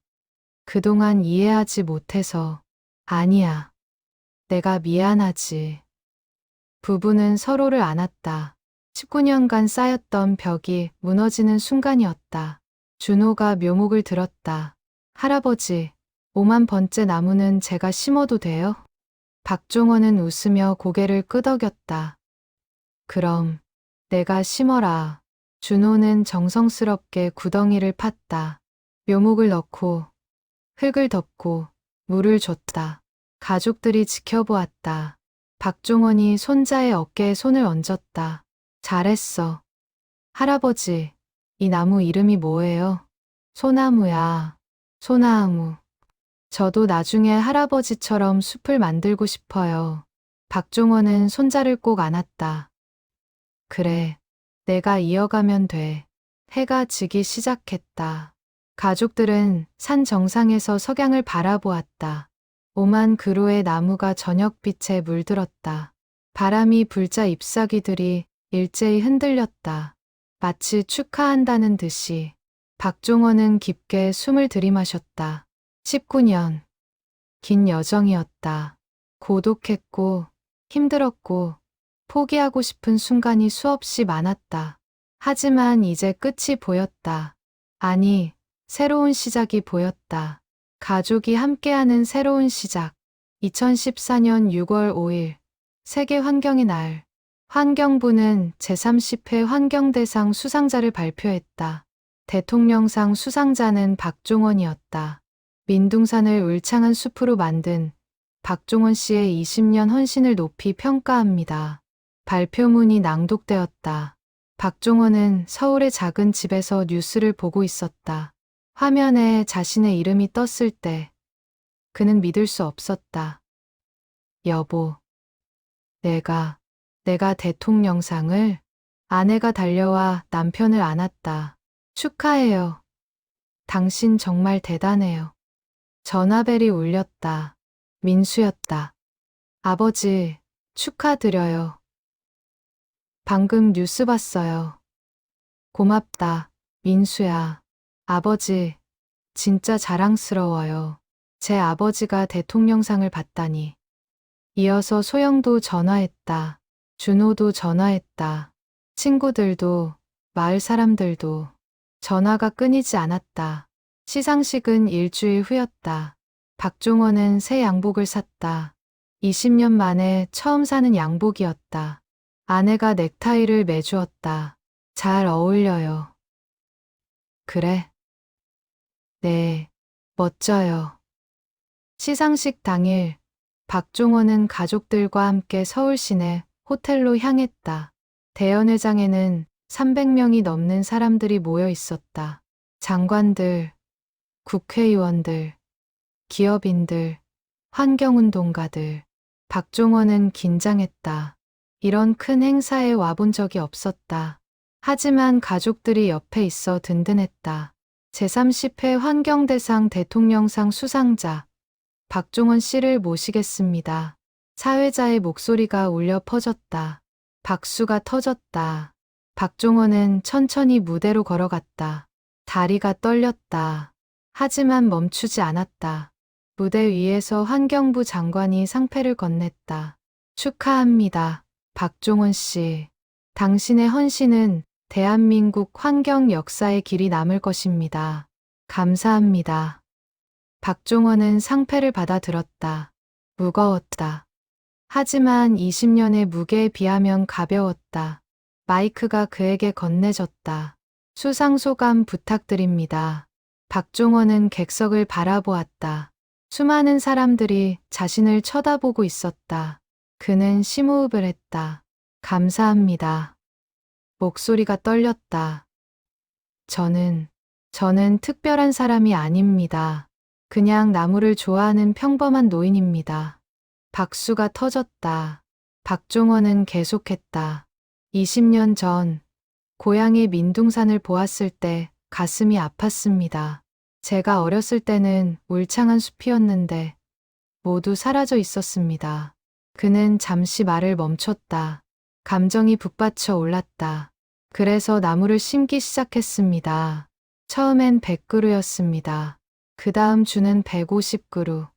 Speaker 1: 그동안 이해하지 못해서. 아니야. 내가 미안하지. 부부는 서로를 안았다. 19년간 쌓였던 벽이 무너지는 순간이었다. 준호가 묘목을 들었다. 할아버지, 5만 번째 나무는 제가 심어도 돼요? 박종원은 웃으며 고개를 끄덕였다. 그럼 내가 심어라. 준호는 정성스럽게 구덩이를 팠다. 묘목을 넣고 흙을 덮고 물을 줬다. 가족들이 지켜보았다. 박종원이 손자의 어깨에 손을 얹었다. 잘했어. 할아버지, 이 나무 이름이 뭐예요? 소나무야. 소나무. 저도 나중에 할아버지처럼 숲을 만들고 싶어요. 박종원은 손자를 꼭 안았다. 그래, 내가 이어가면 돼. 해가 지기 시작했다. 가족들은 산 정상에서 석양을 바라보았다. 5만 그루의 나무가 저녁빛에 물들었다. 바람이 불자 잎사귀들이 일제히 흔들렸다. 마치 축하한다는 듯이. 박종원은 깊게 숨을 들이마셨다. 19년. 긴 여정이었다. 고독했고 힘들었고 포기하고 싶은 순간이 수없이 많았다. 하지만 이제 끝이 보였다. 아니, 새로운 시작이 보였다. 가족이 함께하는 새로운 시작. 2014년 6월 5일 세계 환경의 날. 환경부는 제30회 환경대상 수상자를 발표했다. 대통령상 수상자는 박종원이었다. 민둥산을 울창한 숲으로 만든 박종원 씨의 20년 헌신을 높이 평가합니다. 발표문이 낭독되었다. 박종원은 서울의 작은 집에서 뉴스를 보고 있었다. 화면에 자신의 이름이 떴을 때 그는 믿을 수 없었다. 여보, 내가 대통령상을? 아내가 달려와 남편을 안았다. 축하해요. 당신 정말 대단해요. 전화벨이 울렸다. 민수였다. 아버지, 축하드려요. 방금 뉴스 봤어요. 고맙다, 민수야. 아버지, 진짜 자랑스러워요. 제 아버지가 대통령상을 받다니. 이어서 소영도 전화했다. 준호도 전화했다. 친구들도, 마을 사람들도. 전화가 끊이지 않았다. 시상식은 일주일 후였다. 박종원은 새 양복을 샀다. 20년 만에 처음 사는 양복이었다. 아내가 넥타이를 매주었다. 잘 어울려요. 그래? 네, 멋져요. 시상식 당일, 박종원은 가족들과 함께 서울 시내 호텔로 향했다. 대연회장에는 300명이 넘는 사람들이 모여 있었다. 장관들, 국회의원들, 기업인들, 환경운동가들. 박종원은 긴장했다. 이런 큰 행사에 와본 적이 없었다. 하지만 가족들이 옆에 있어 든든했다. 제30회 환경대상 대통령상 수상자 박종원 씨를 모시겠습니다. 사회자의 목소리가 울려 퍼졌다. 박수가 터졌다. 박종원은 천천히 무대로 걸어갔다. 다리가 떨렸다. 하지만 멈추지 않았다. 무대 위에서 환경부 장관이 상패를 건넸다. 축하합니다. 박종원 씨. 당신의 헌신은 대한민국 환경 역사의 길이 남을 것입니다. 감사합니다. 박종원은 상패를 받아들었다. 무거웠다. 하지만 20년의 무게에 비하면 가벼웠다. 마이크가 그에게 건네졌다. 수상 소감 부탁드립니다. 박종원은 객석을 바라보았다. 수많은 사람들이 자신을 쳐다보고 있었다. 그는 심호흡을 했다. 감사합니다. 목소리가 떨렸다. 저는 특별한 사람이 아닙니다. 그냥 나무를 좋아하는 평범한 노인입니다. 박수가 터졌다. 박종원은 계속했다. 20년 전, 고향의 민둥산을 보았을 때 가슴이 아팠습니다. 제가 어렸을 때는 울창한 숲이었는데 모두 사라져 있었습니다. 그는 잠시 말을 멈췄다. 감정이 북받쳐 올랐다. 그래서 나무를 심기 시작했습니다. 처음엔 100그루였습니다. 그 다음 주는 150그루.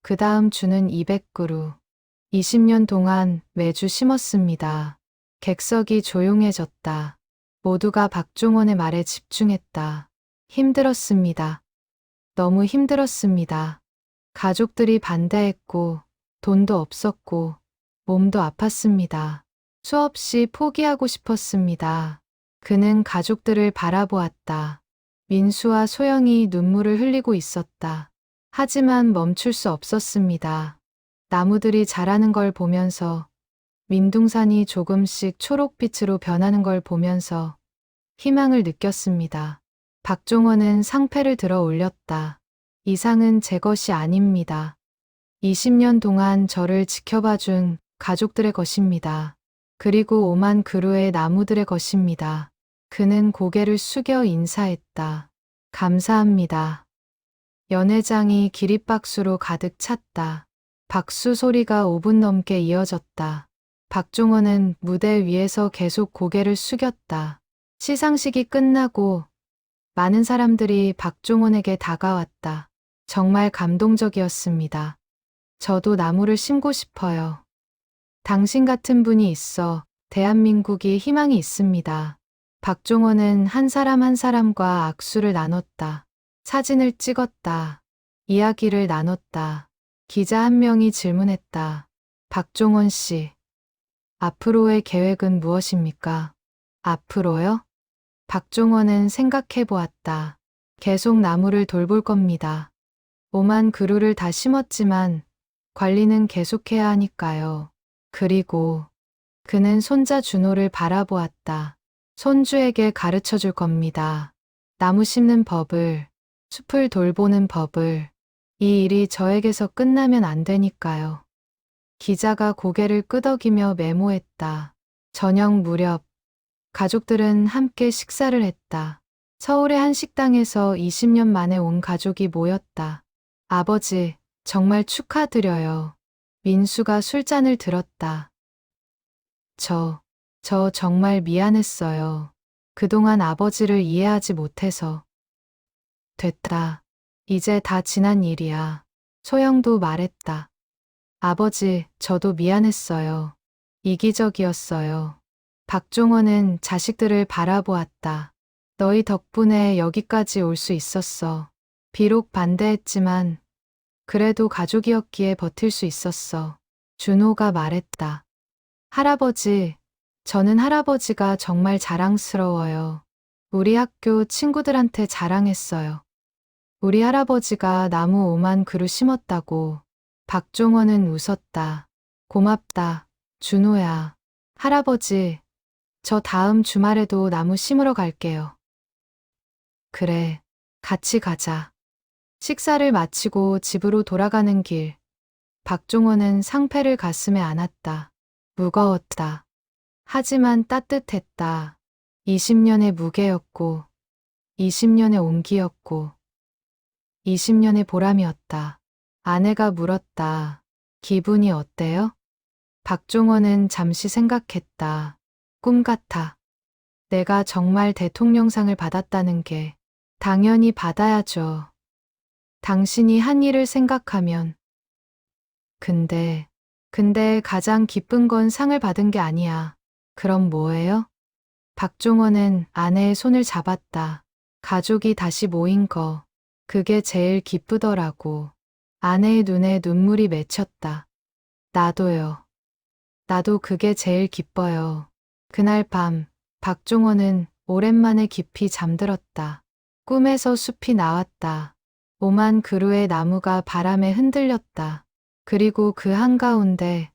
Speaker 1: 그 다음 주는 200그루. 20년 동안 매주 심었습니다. 객석이 조용해졌다. 모두가 박종원의 말에 집중했다. 힘들었습니다. 너무 힘들었습니다. 가족들이 반대했고, 돈도 없었고, 몸도 아팠습니다. 수없이 포기하고 싶었습니다. 그는 가족들을 바라보았다. 민수와 소영이 눈물을 흘리고 있었다. 하지만 멈출 수 없었습니다. 나무들이 자라는 걸 보면서, 민둥산이 조금씩 초록빛으로 변하는 걸 보면서 희망을 느꼈습니다. 박종원은 상패를 들어 올렸다. 이 상은 제 것이 아닙니다. 20년 동안 저를 지켜봐준 가족들의 것입니다. 그리고 5만 그루의 나무들의 것입니다. 그는 고개를 숙여 인사했다. 감사합니다. 연회장이 기립박수로 가득 찼다. 박수 소리가 5분 넘게 이어졌다. 박종원은 무대 위에서 계속 고개를 숙였다. 시상식이 끝나고 많은 사람들이 박종원에게 다가왔다. 정말 감동적이었습니다. 저도 나무를 심고 싶어요. 당신 같은 분이 있어 대한민국이 희망이 있습니다. 박종원은 한 사람 한 사람과 악수를 나눴다. 사진을 찍었다. 이야기를 나눴다. 기자 한 명이 질문했다. 박종원 씨, 앞으로의 계획은 무엇입니까? 앞으로요? 박종원은 생각해 보았다. 계속 나무를 돌볼 겁니다. 5만 그루를 다 심었지만 관리는 계속해야 하니까요. 그리고 그는 손자 준호를 바라보았다. 손주에게 가르쳐 줄 겁니다. 나무 심는 법을, 숲을 돌보는 법을. 이 일이 저에게서 끝나면 안 되니까요. 기자가 고개를 끄덕이며 메모했다. 저녁 무렵 가족들은 함께 식사를 했다. 서울의 한 식당에서 20년 만에 온 가족이 모였다. 아버지, 정말 축하드려요. 민수가 술잔을 들었다. 저 정말 미안했어요. 그동안 아버지를 이해하지 못해서. 됐다. 이제 다 지난 일이야. 소영도 말했다. 아버지, 저도 미안했어요. 이기적이었어요. 박종원은 자식들을 바라보았다. 너희 덕분에 여기까지 올 수 있었어. 비록 반대했지만 그래도 가족이었기에 버틸 수 있었어. 준호가 말했다. 할아버지, 저는 할아버지가 정말 자랑스러워요. 우리 학교 친구들한테 자랑했어요. 우리 할아버지가 나무 5만 그루 심었다고. 박종원은 웃었다. 고맙다, 준호야. 할아버지, 저 다음 주말에도 나무 심으러 갈게요. 그래, 같이 가자. 식사를 마치고 집으로 돌아가는 길, 박종원은 상패를 가슴에 안았다. 무거웠다. 하지만 따뜻했다. 20년의 무게였고, 20년의 온기였고, 20년의 보람이었다. 아내가 물었다. 기분이 어때요? 박종원은 잠시 생각했다. 꿈 같아. 내가 정말 대통령상을 받았다는 게 당연히 받아야죠. 당신이 한 일을 생각하면. 근데 가장 기쁜 건 상을 받은 게 아니야. 그럼 뭐예요? 박종원은 아내의 손을 잡았다. 가족이 다시 모인 거. 그게 제일 기쁘더라고. 아내의 눈에 눈물이 맺혔다. 나도요. 나도 그게 제일 기뻐요. 그날 밤, 박종원은 오랜만에 깊이 잠들었다. 꿈에서 숲이 나왔다. 5만 그루의 나무가 바람에 흔들렸다. 그리고 그 한가운데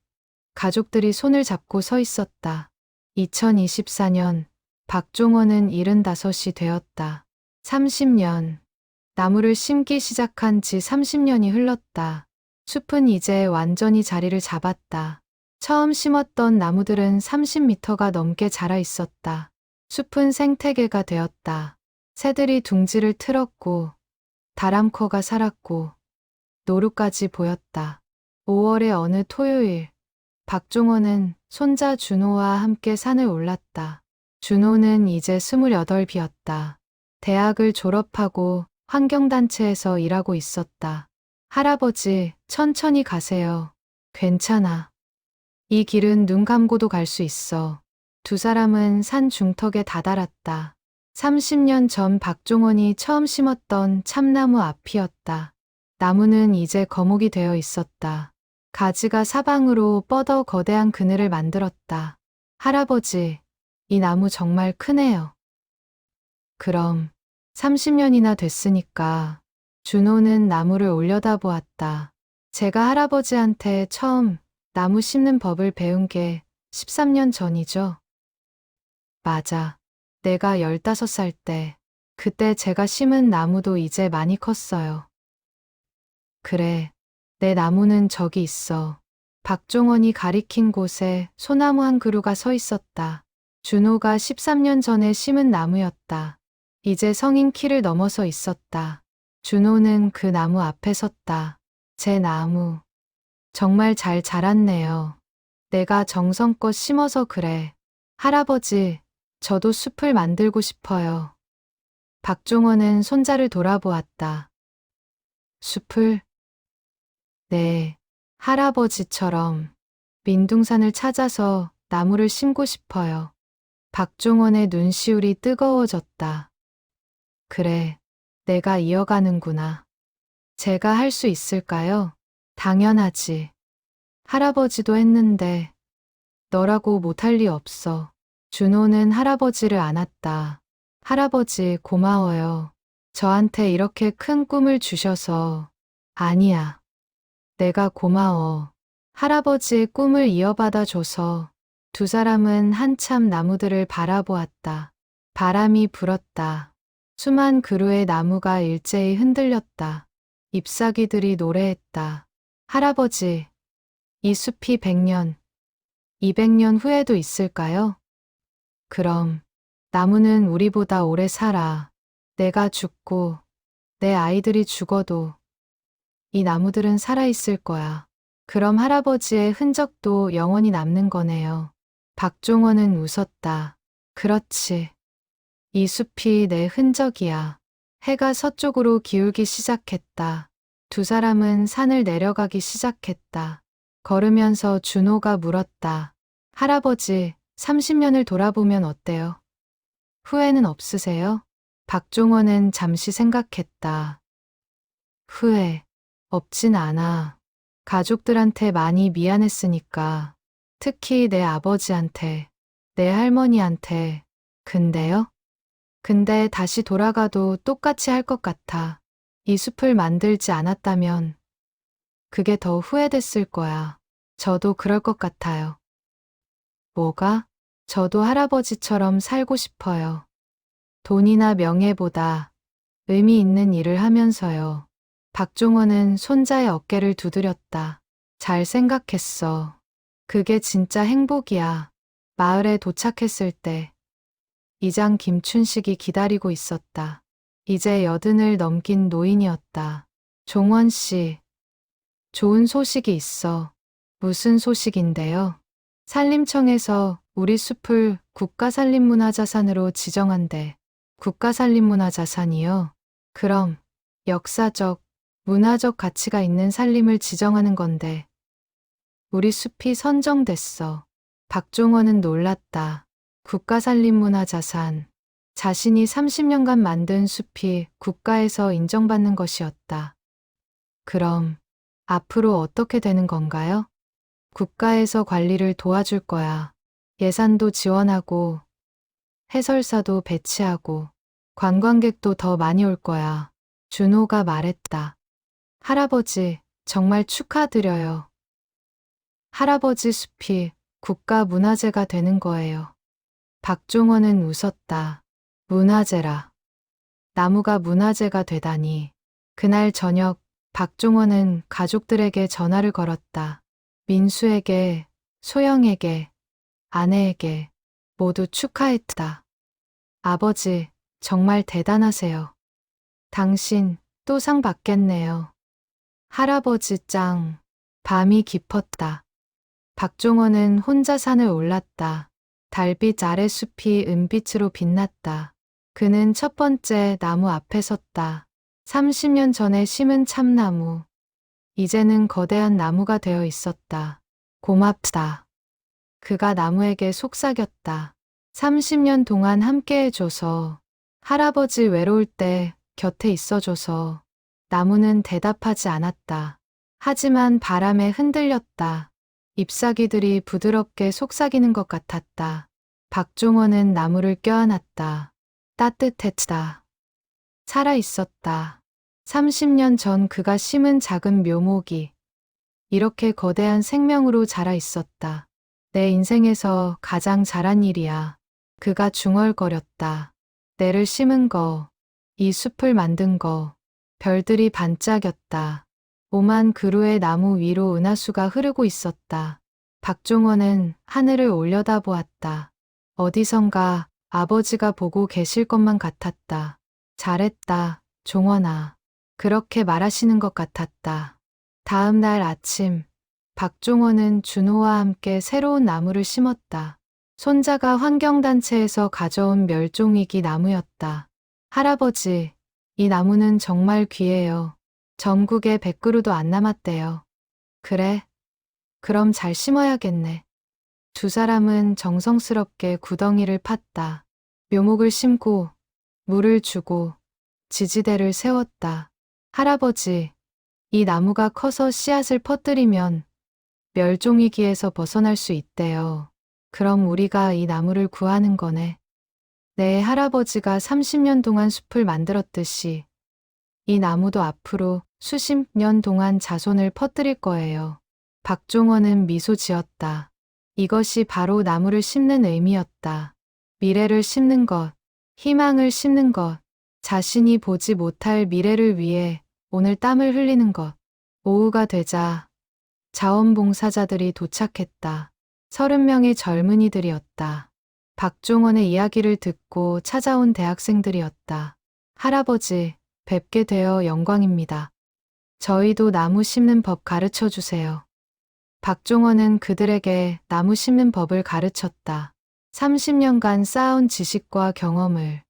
Speaker 1: 가족들이 손을 잡고 서 있었다. 2024년, 박종원은 75이 되었다. 30년, 나무를 심기 시작한 지 30년이 흘렀다. 숲은 이제 완전히 자리를 잡았다. 처음 심었던 나무들은 30m가 넘게 자라 있었다. 숲은 생태계가 되었다. 새들이 둥지를 틀었고, 다람코가 살았고, 노루까지 보였다. 5월의 어느 토요일, 박종원은 손자 준호와 함께 산을 올랐다. 준호는 이제 28이었다. 대학을 졸업하고 환경단체에서 일하고 있었다. 할아버지, 천천히 가세요. 괜찮아. 이 길은 눈 감고도 갈 수 있어. 두 사람은 산 중턱에 다다랐다. 30년 전 박종원이 처음 심었던 참나무 앞이었다. 나무는 이제 거목이 되어 있었다. 가지가 사방으로 뻗어 거대한 그늘을 만들었다. 할아버지, 이 나무 정말 크네요. 그럼 30년이나 됐으니까. 준호는 나무를 올려다보았다. 제가 할아버지한테 처음 나무 심는 법을 배운 게 13년 전이죠. 맞아. 내가 15살 때, 그때 제가 심은 나무도 이제 많이 컸어요. 그래, 내 나무는 저기 있어. 박종원이 가리킨 곳에 소나무 한 그루가 서 있었다. 준호가 13년 전에 심은 나무였다. 이제 성인 키를 넘어서 있었다. 준호는 그 나무 앞에 섰다. 제 나무. 정말 잘 자랐네요. 내가 정성껏 심어서 그래. 할아버지, 저도 숲을 만들고 싶어요. 박종원은 손자를 돌아보았다. 숲을? 네, 할아버지처럼 민둥산을 찾아서 나무를 심고 싶어요. 박종원의 눈시울이 뜨거워졌다. 그래, 내가 이어가는구나. 제가 할 수 있을까요? 당연하지. 할아버지도 했는데 너라고 못할 리 없어. 준호는 할아버지를 안았다. 할아버지 고마워요. 저한테 이렇게 큰 꿈을 주셔서. 아니야. 내가 고마워. 할아버지의 꿈을 이어받아 줘서. 두 사람은 한참 나무들을 바라보았다. 바람이 불었다. 수만 그루의 나무가 일제히 흔들렸다. 잎사귀들이 노래했다. 할아버지, 이 숲이 100년, 200년 후에도 있을까요? 그럼 나무는 우리보다 오래 살아. 내가 죽고 내 아이들이 죽어도 이 나무들은 살아있을 거야. 그럼 할아버지의 흔적도 영원히 남는 거네요. 박종원은 웃었다. 그렇지. 이 숲이 내 흔적이야. 해가 서쪽으로 기울기 시작했다. 두 사람은 산을 내려가기 시작했다. 걸으면서 준호가 물었다. 할아버지, 30년을 돌아보면 어때요? 후회는 없으세요? 박종원은 잠시 생각했다. 후회, 없진 않아. 가족들한테 많이 미안했으니까. 특히 내 아버지한테. 내 할머니한테. 근데요? 근데 다시 돌아가도 똑같이 할 것 같아. 이 숲을 만들지 않았다면 그게 더 후회됐을 거야. 저도 그럴 것 같아요. 뭐가? 저도 할아버지처럼 살고 싶어요. 돈이나 명예보다 의미 있는 일을 하면서요. 박종원은 손자의 어깨를 두드렸다. 잘 생각했어. 그게 진짜 행복이야. 마을에 도착했을 때 이장 김춘식이 기다리고 있었다. 이제 80을 넘긴 노인이었다. 종원 씨, 좋은 소식이 있어. 무슨 소식인데요? 산림청에서 우리 숲을 국가산림문화자산으로 지정한대. 국가산림문화자산이요? 그럼 역사적, 문화적 가치가 있는 산림을 지정하는 건데 우리 숲이 선정됐어. 박종원은 놀랐다. 국가산림문화자산. 자신이 30년간 만든 숲이 국가에서 인정받는 것이었다. 그럼 앞으로 어떻게 되는 건가요? 국가에서 관리를 도와줄 거야. 예산도 지원하고 해설사도 배치하고 관광객도 더 많이 올 거야. 준호가 말했다. 할아버지, 정말 축하드려요. 할아버지 숲이 국가문화재가 되는 거예요. 박종원은 웃었다. 문화재라. 나무가 문화재가 되다니. 그날 저녁 박종원은 가족들에게 전화를 걸었다. 민수에게, 소영에게, 아내에게 모두 축하했다. 아버지, 정말 대단하세요. 당신 또 상 받겠네요. 할아버지 짱. 밤이 깊었다. 박종원은 혼자 산을 올랐다. 달빛 아래 숲이 은빛으로 빛났다. 그는 첫 번째 나무 앞에 섰다. 30년 전에 심은 참나무. 이제는 거대한 나무가 되어 있었다. 고맙다. 그가 나무에게 속삭였다. 30년 동안 함께 해줘서, 할아버지 외로울 때 곁에 있어줘서. 나무는 대답하지 않았다. 하지만 바람에 흔들렸다. 잎사귀들이 부드럽게 속삭이는 것 같았다. 박종원은 나무를 껴안았다. 따뜻했다. 살아있었다. 30년 전 그가 심은 작은 묘목이 이렇게 거대한 생명으로 자라 있었다. 내 인생에서 가장 잘한 일이야. 그가 중얼거렸다. 내를 심은 거, 이 숲을 만든 거, 별들이 반짝였다. 오만 그루의 나무 위로 은하수가 흐르고 있었다. 박종원은 하늘을 올려다보았다. 어디선가 아버지가 보고 계실 것만 같았다. 잘했다, 종원아. 그렇게 말하시는 것 같았다. 다음 날 아침, 박종원은 준호와 함께 새로운 나무를 심었다. 손자가 환경단체에서 가져온 멸종위기 나무였다. 할아버지, 이 나무는 정말 귀해요. 전국에 100그루도 안 남았대요. 그래? 그럼 잘 심어야겠네. 두 사람은 정성스럽게 구덩이를 팠다. 묘목을 심고 물을 주고 지지대를 세웠다. 할아버지, 이 나무가 커서 씨앗을 퍼뜨리면 멸종위기에서 벗어날 수 있대요. 그럼 우리가 이 나무를 구하는 거네. 내 할아버지가 30년 동안 숲을 만들었듯이 이 나무도 앞으로 수십 년 동안 자손을 퍼뜨릴 거예요. 박종원은 미소 지었다. 이것이 바로 나무를 심는 의미였다. 미래를 심는 것, 희망을 심는 것, 자신이 보지 못할 미래를 위해 오늘 땀을 흘리는 것. 오후가 되자 자원봉사자들이 도착했다. 30명의 젊은이들이었다. 박종원의 이야기를 듣고 찾아온 대학생들이었다. 할아버지, 뵙게 되어 영광입니다. 저희도 나무 심는 법 가르쳐 주세요. 박종원은 그들에게 나무 심는 법을 가르쳤다. 30년간 쌓아온 지식과 경험을,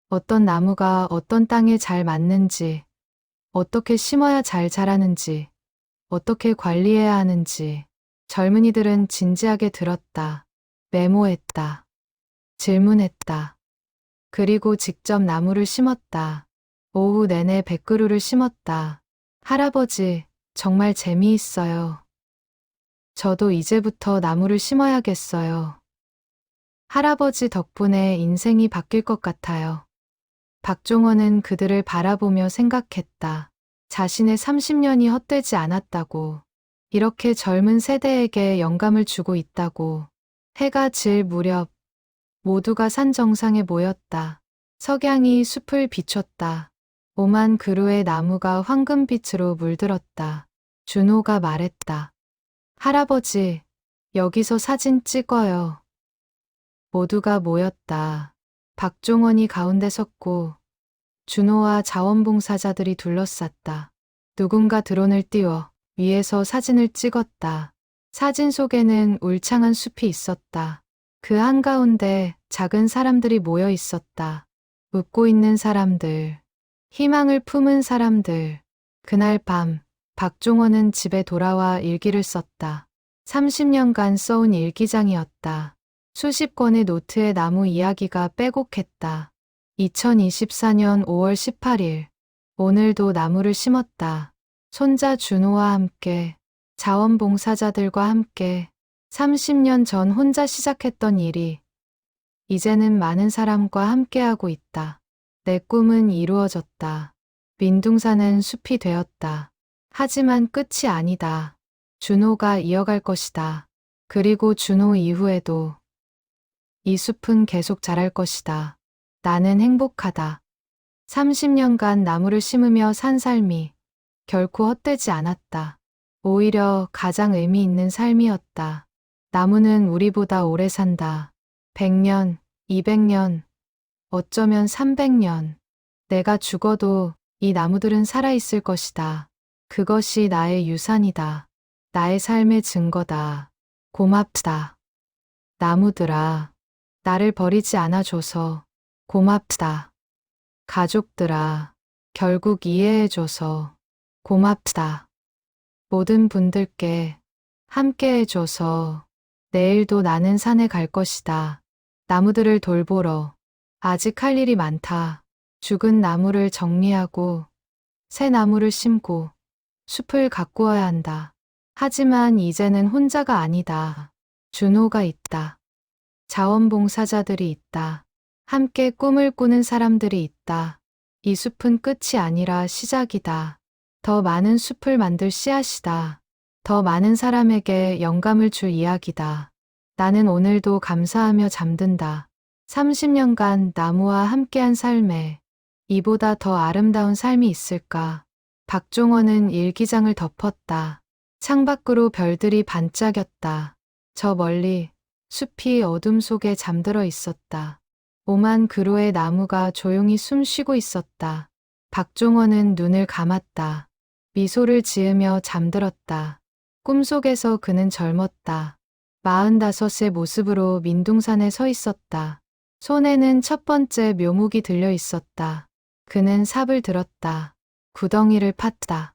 Speaker 1: 어떤 나무가 어떤 땅에 잘 맞는지, 어떻게 심어야 잘 자라는지, 어떻게 관리해야 하는지. 젊은이들은 진지하게 들었다. 메모했다. 질문했다. 그리고 직접 나무를 심었다. 오후 내내 100그루를 심었다. 할아버지, 정말 재미있어요. 저도 이제부터 나무를 심어야겠어요. 할아버지 덕분에 인생이 바뀔 것 같아요. 박종원은 그들을 바라보며 생각했다. 자신의 30년이 헛되지 않았다고. 이렇게 젊은 세대에게 영감을 주고 있다고. 해가 질 무렵 모두가 산 정상에 모였다. 석양이 숲을 비췄다. 오만 그루의 나무가 황금빛으로 물들었다. 준호가 말했다. 할아버지, 여기서 사진 찍어요. 모두가 모였다. 박종원이 가운데 섰고 준호와 자원봉사자들이 둘러쌌다. 누군가 드론을 띄워 위에서 사진을 찍었다. 사진 속에는 울창한 숲이 있었다. 그 한가운데 작은 사람들이 모여 있었다. 웃고 있는 사람들, 희망을 품은 사람들. 그날 밤 박종원은 집에 돌아와 일기를 썼다. 30년간 써온 일기장이었다. 수십 권의 노트에 나무 이야기가 빼곡했다. 2024년 5월 18일. 오늘도 나무를 심었다. 손자 준호와 함께, 자원봉사자들과 함께 30년 전 혼자 시작했던 일이 이제는 많은 사람과 함께하고 있다. 내 꿈은 이루어졌다. 민둥산은 숲이 되었다. 하지만 끝이 아니다. 준호가 이어갈 것이다. 그리고 준호 이후에도 이 숲은 계속 자랄 것이다. 나는 행복하다. 30년간 나무를 심으며 산 삶이 결코 헛되지 않았다. 오히려 가장 의미 있는 삶이었다. 나무는 우리보다 오래 산다. 100년, 200년, 어쩌면 300년. 내가 죽어도 이 나무들은 살아있을 것이다. 그것이 나의 유산이다. 나의 삶의 증거다. 고맙다. 나무들아, 나를 버리지 않아줘서 고맙다. 가족들아, 결국 이해해줘서 고맙다. 모든 분들께 함께해줘서 내일도 나는 산에 갈 것이다. 나무들을 돌보러 아직 할 일이 많다. 죽은 나무를 정리하고 새 나무를 심고 숲을 가꾸어야 한다. 하지만 이제는 혼자가 아니다. 준호가 있다. 자원봉사자들이 있다. 함께 꿈을 꾸는 사람들이 있다. 이 숲은 끝이 아니라 시작이다. 더 많은 숲을 만들 씨앗이다. 더 많은 사람에게 영감을 줄 이야기다. 나는 오늘도 감사하며 잠든다. 30년간 나무와 함께한 삶에 이보다 더 아름다운 삶이 있을까? 박종원은 일기장을 덮었다. 창밖으로 별들이 반짝였다. 저 멀리 숲이 어둠 속에 잠들어 있었다. 오만 그루의 나무가 조용히 숨 쉬고 있었다. 박종원은 눈을 감았다. 미소를 지으며 잠들었다. 꿈속에서 그는 젊었다. 45의 모습으로 민둥산에 서 있었다. 손에는 첫 번째 묘목이 들려 있었다. 그는 삽을 들었다. 구덩이를 팠다.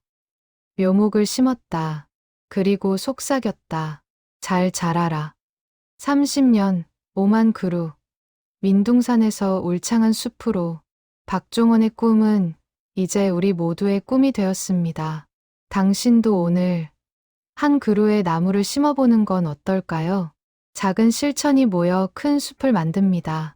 Speaker 1: 묘목을 심었다. 그리고 속삭였다. 잘 자라라. 30년, 오만 그루. 민둥산에서 울창한 숲으로 박종원의 꿈은 이제 우리 모두의 꿈이 되었습니다. 당신도 오늘 한 그루의 나무를 심어보는 건 어떨까요? 작은 실천이 모여 큰 숲을 만듭니다.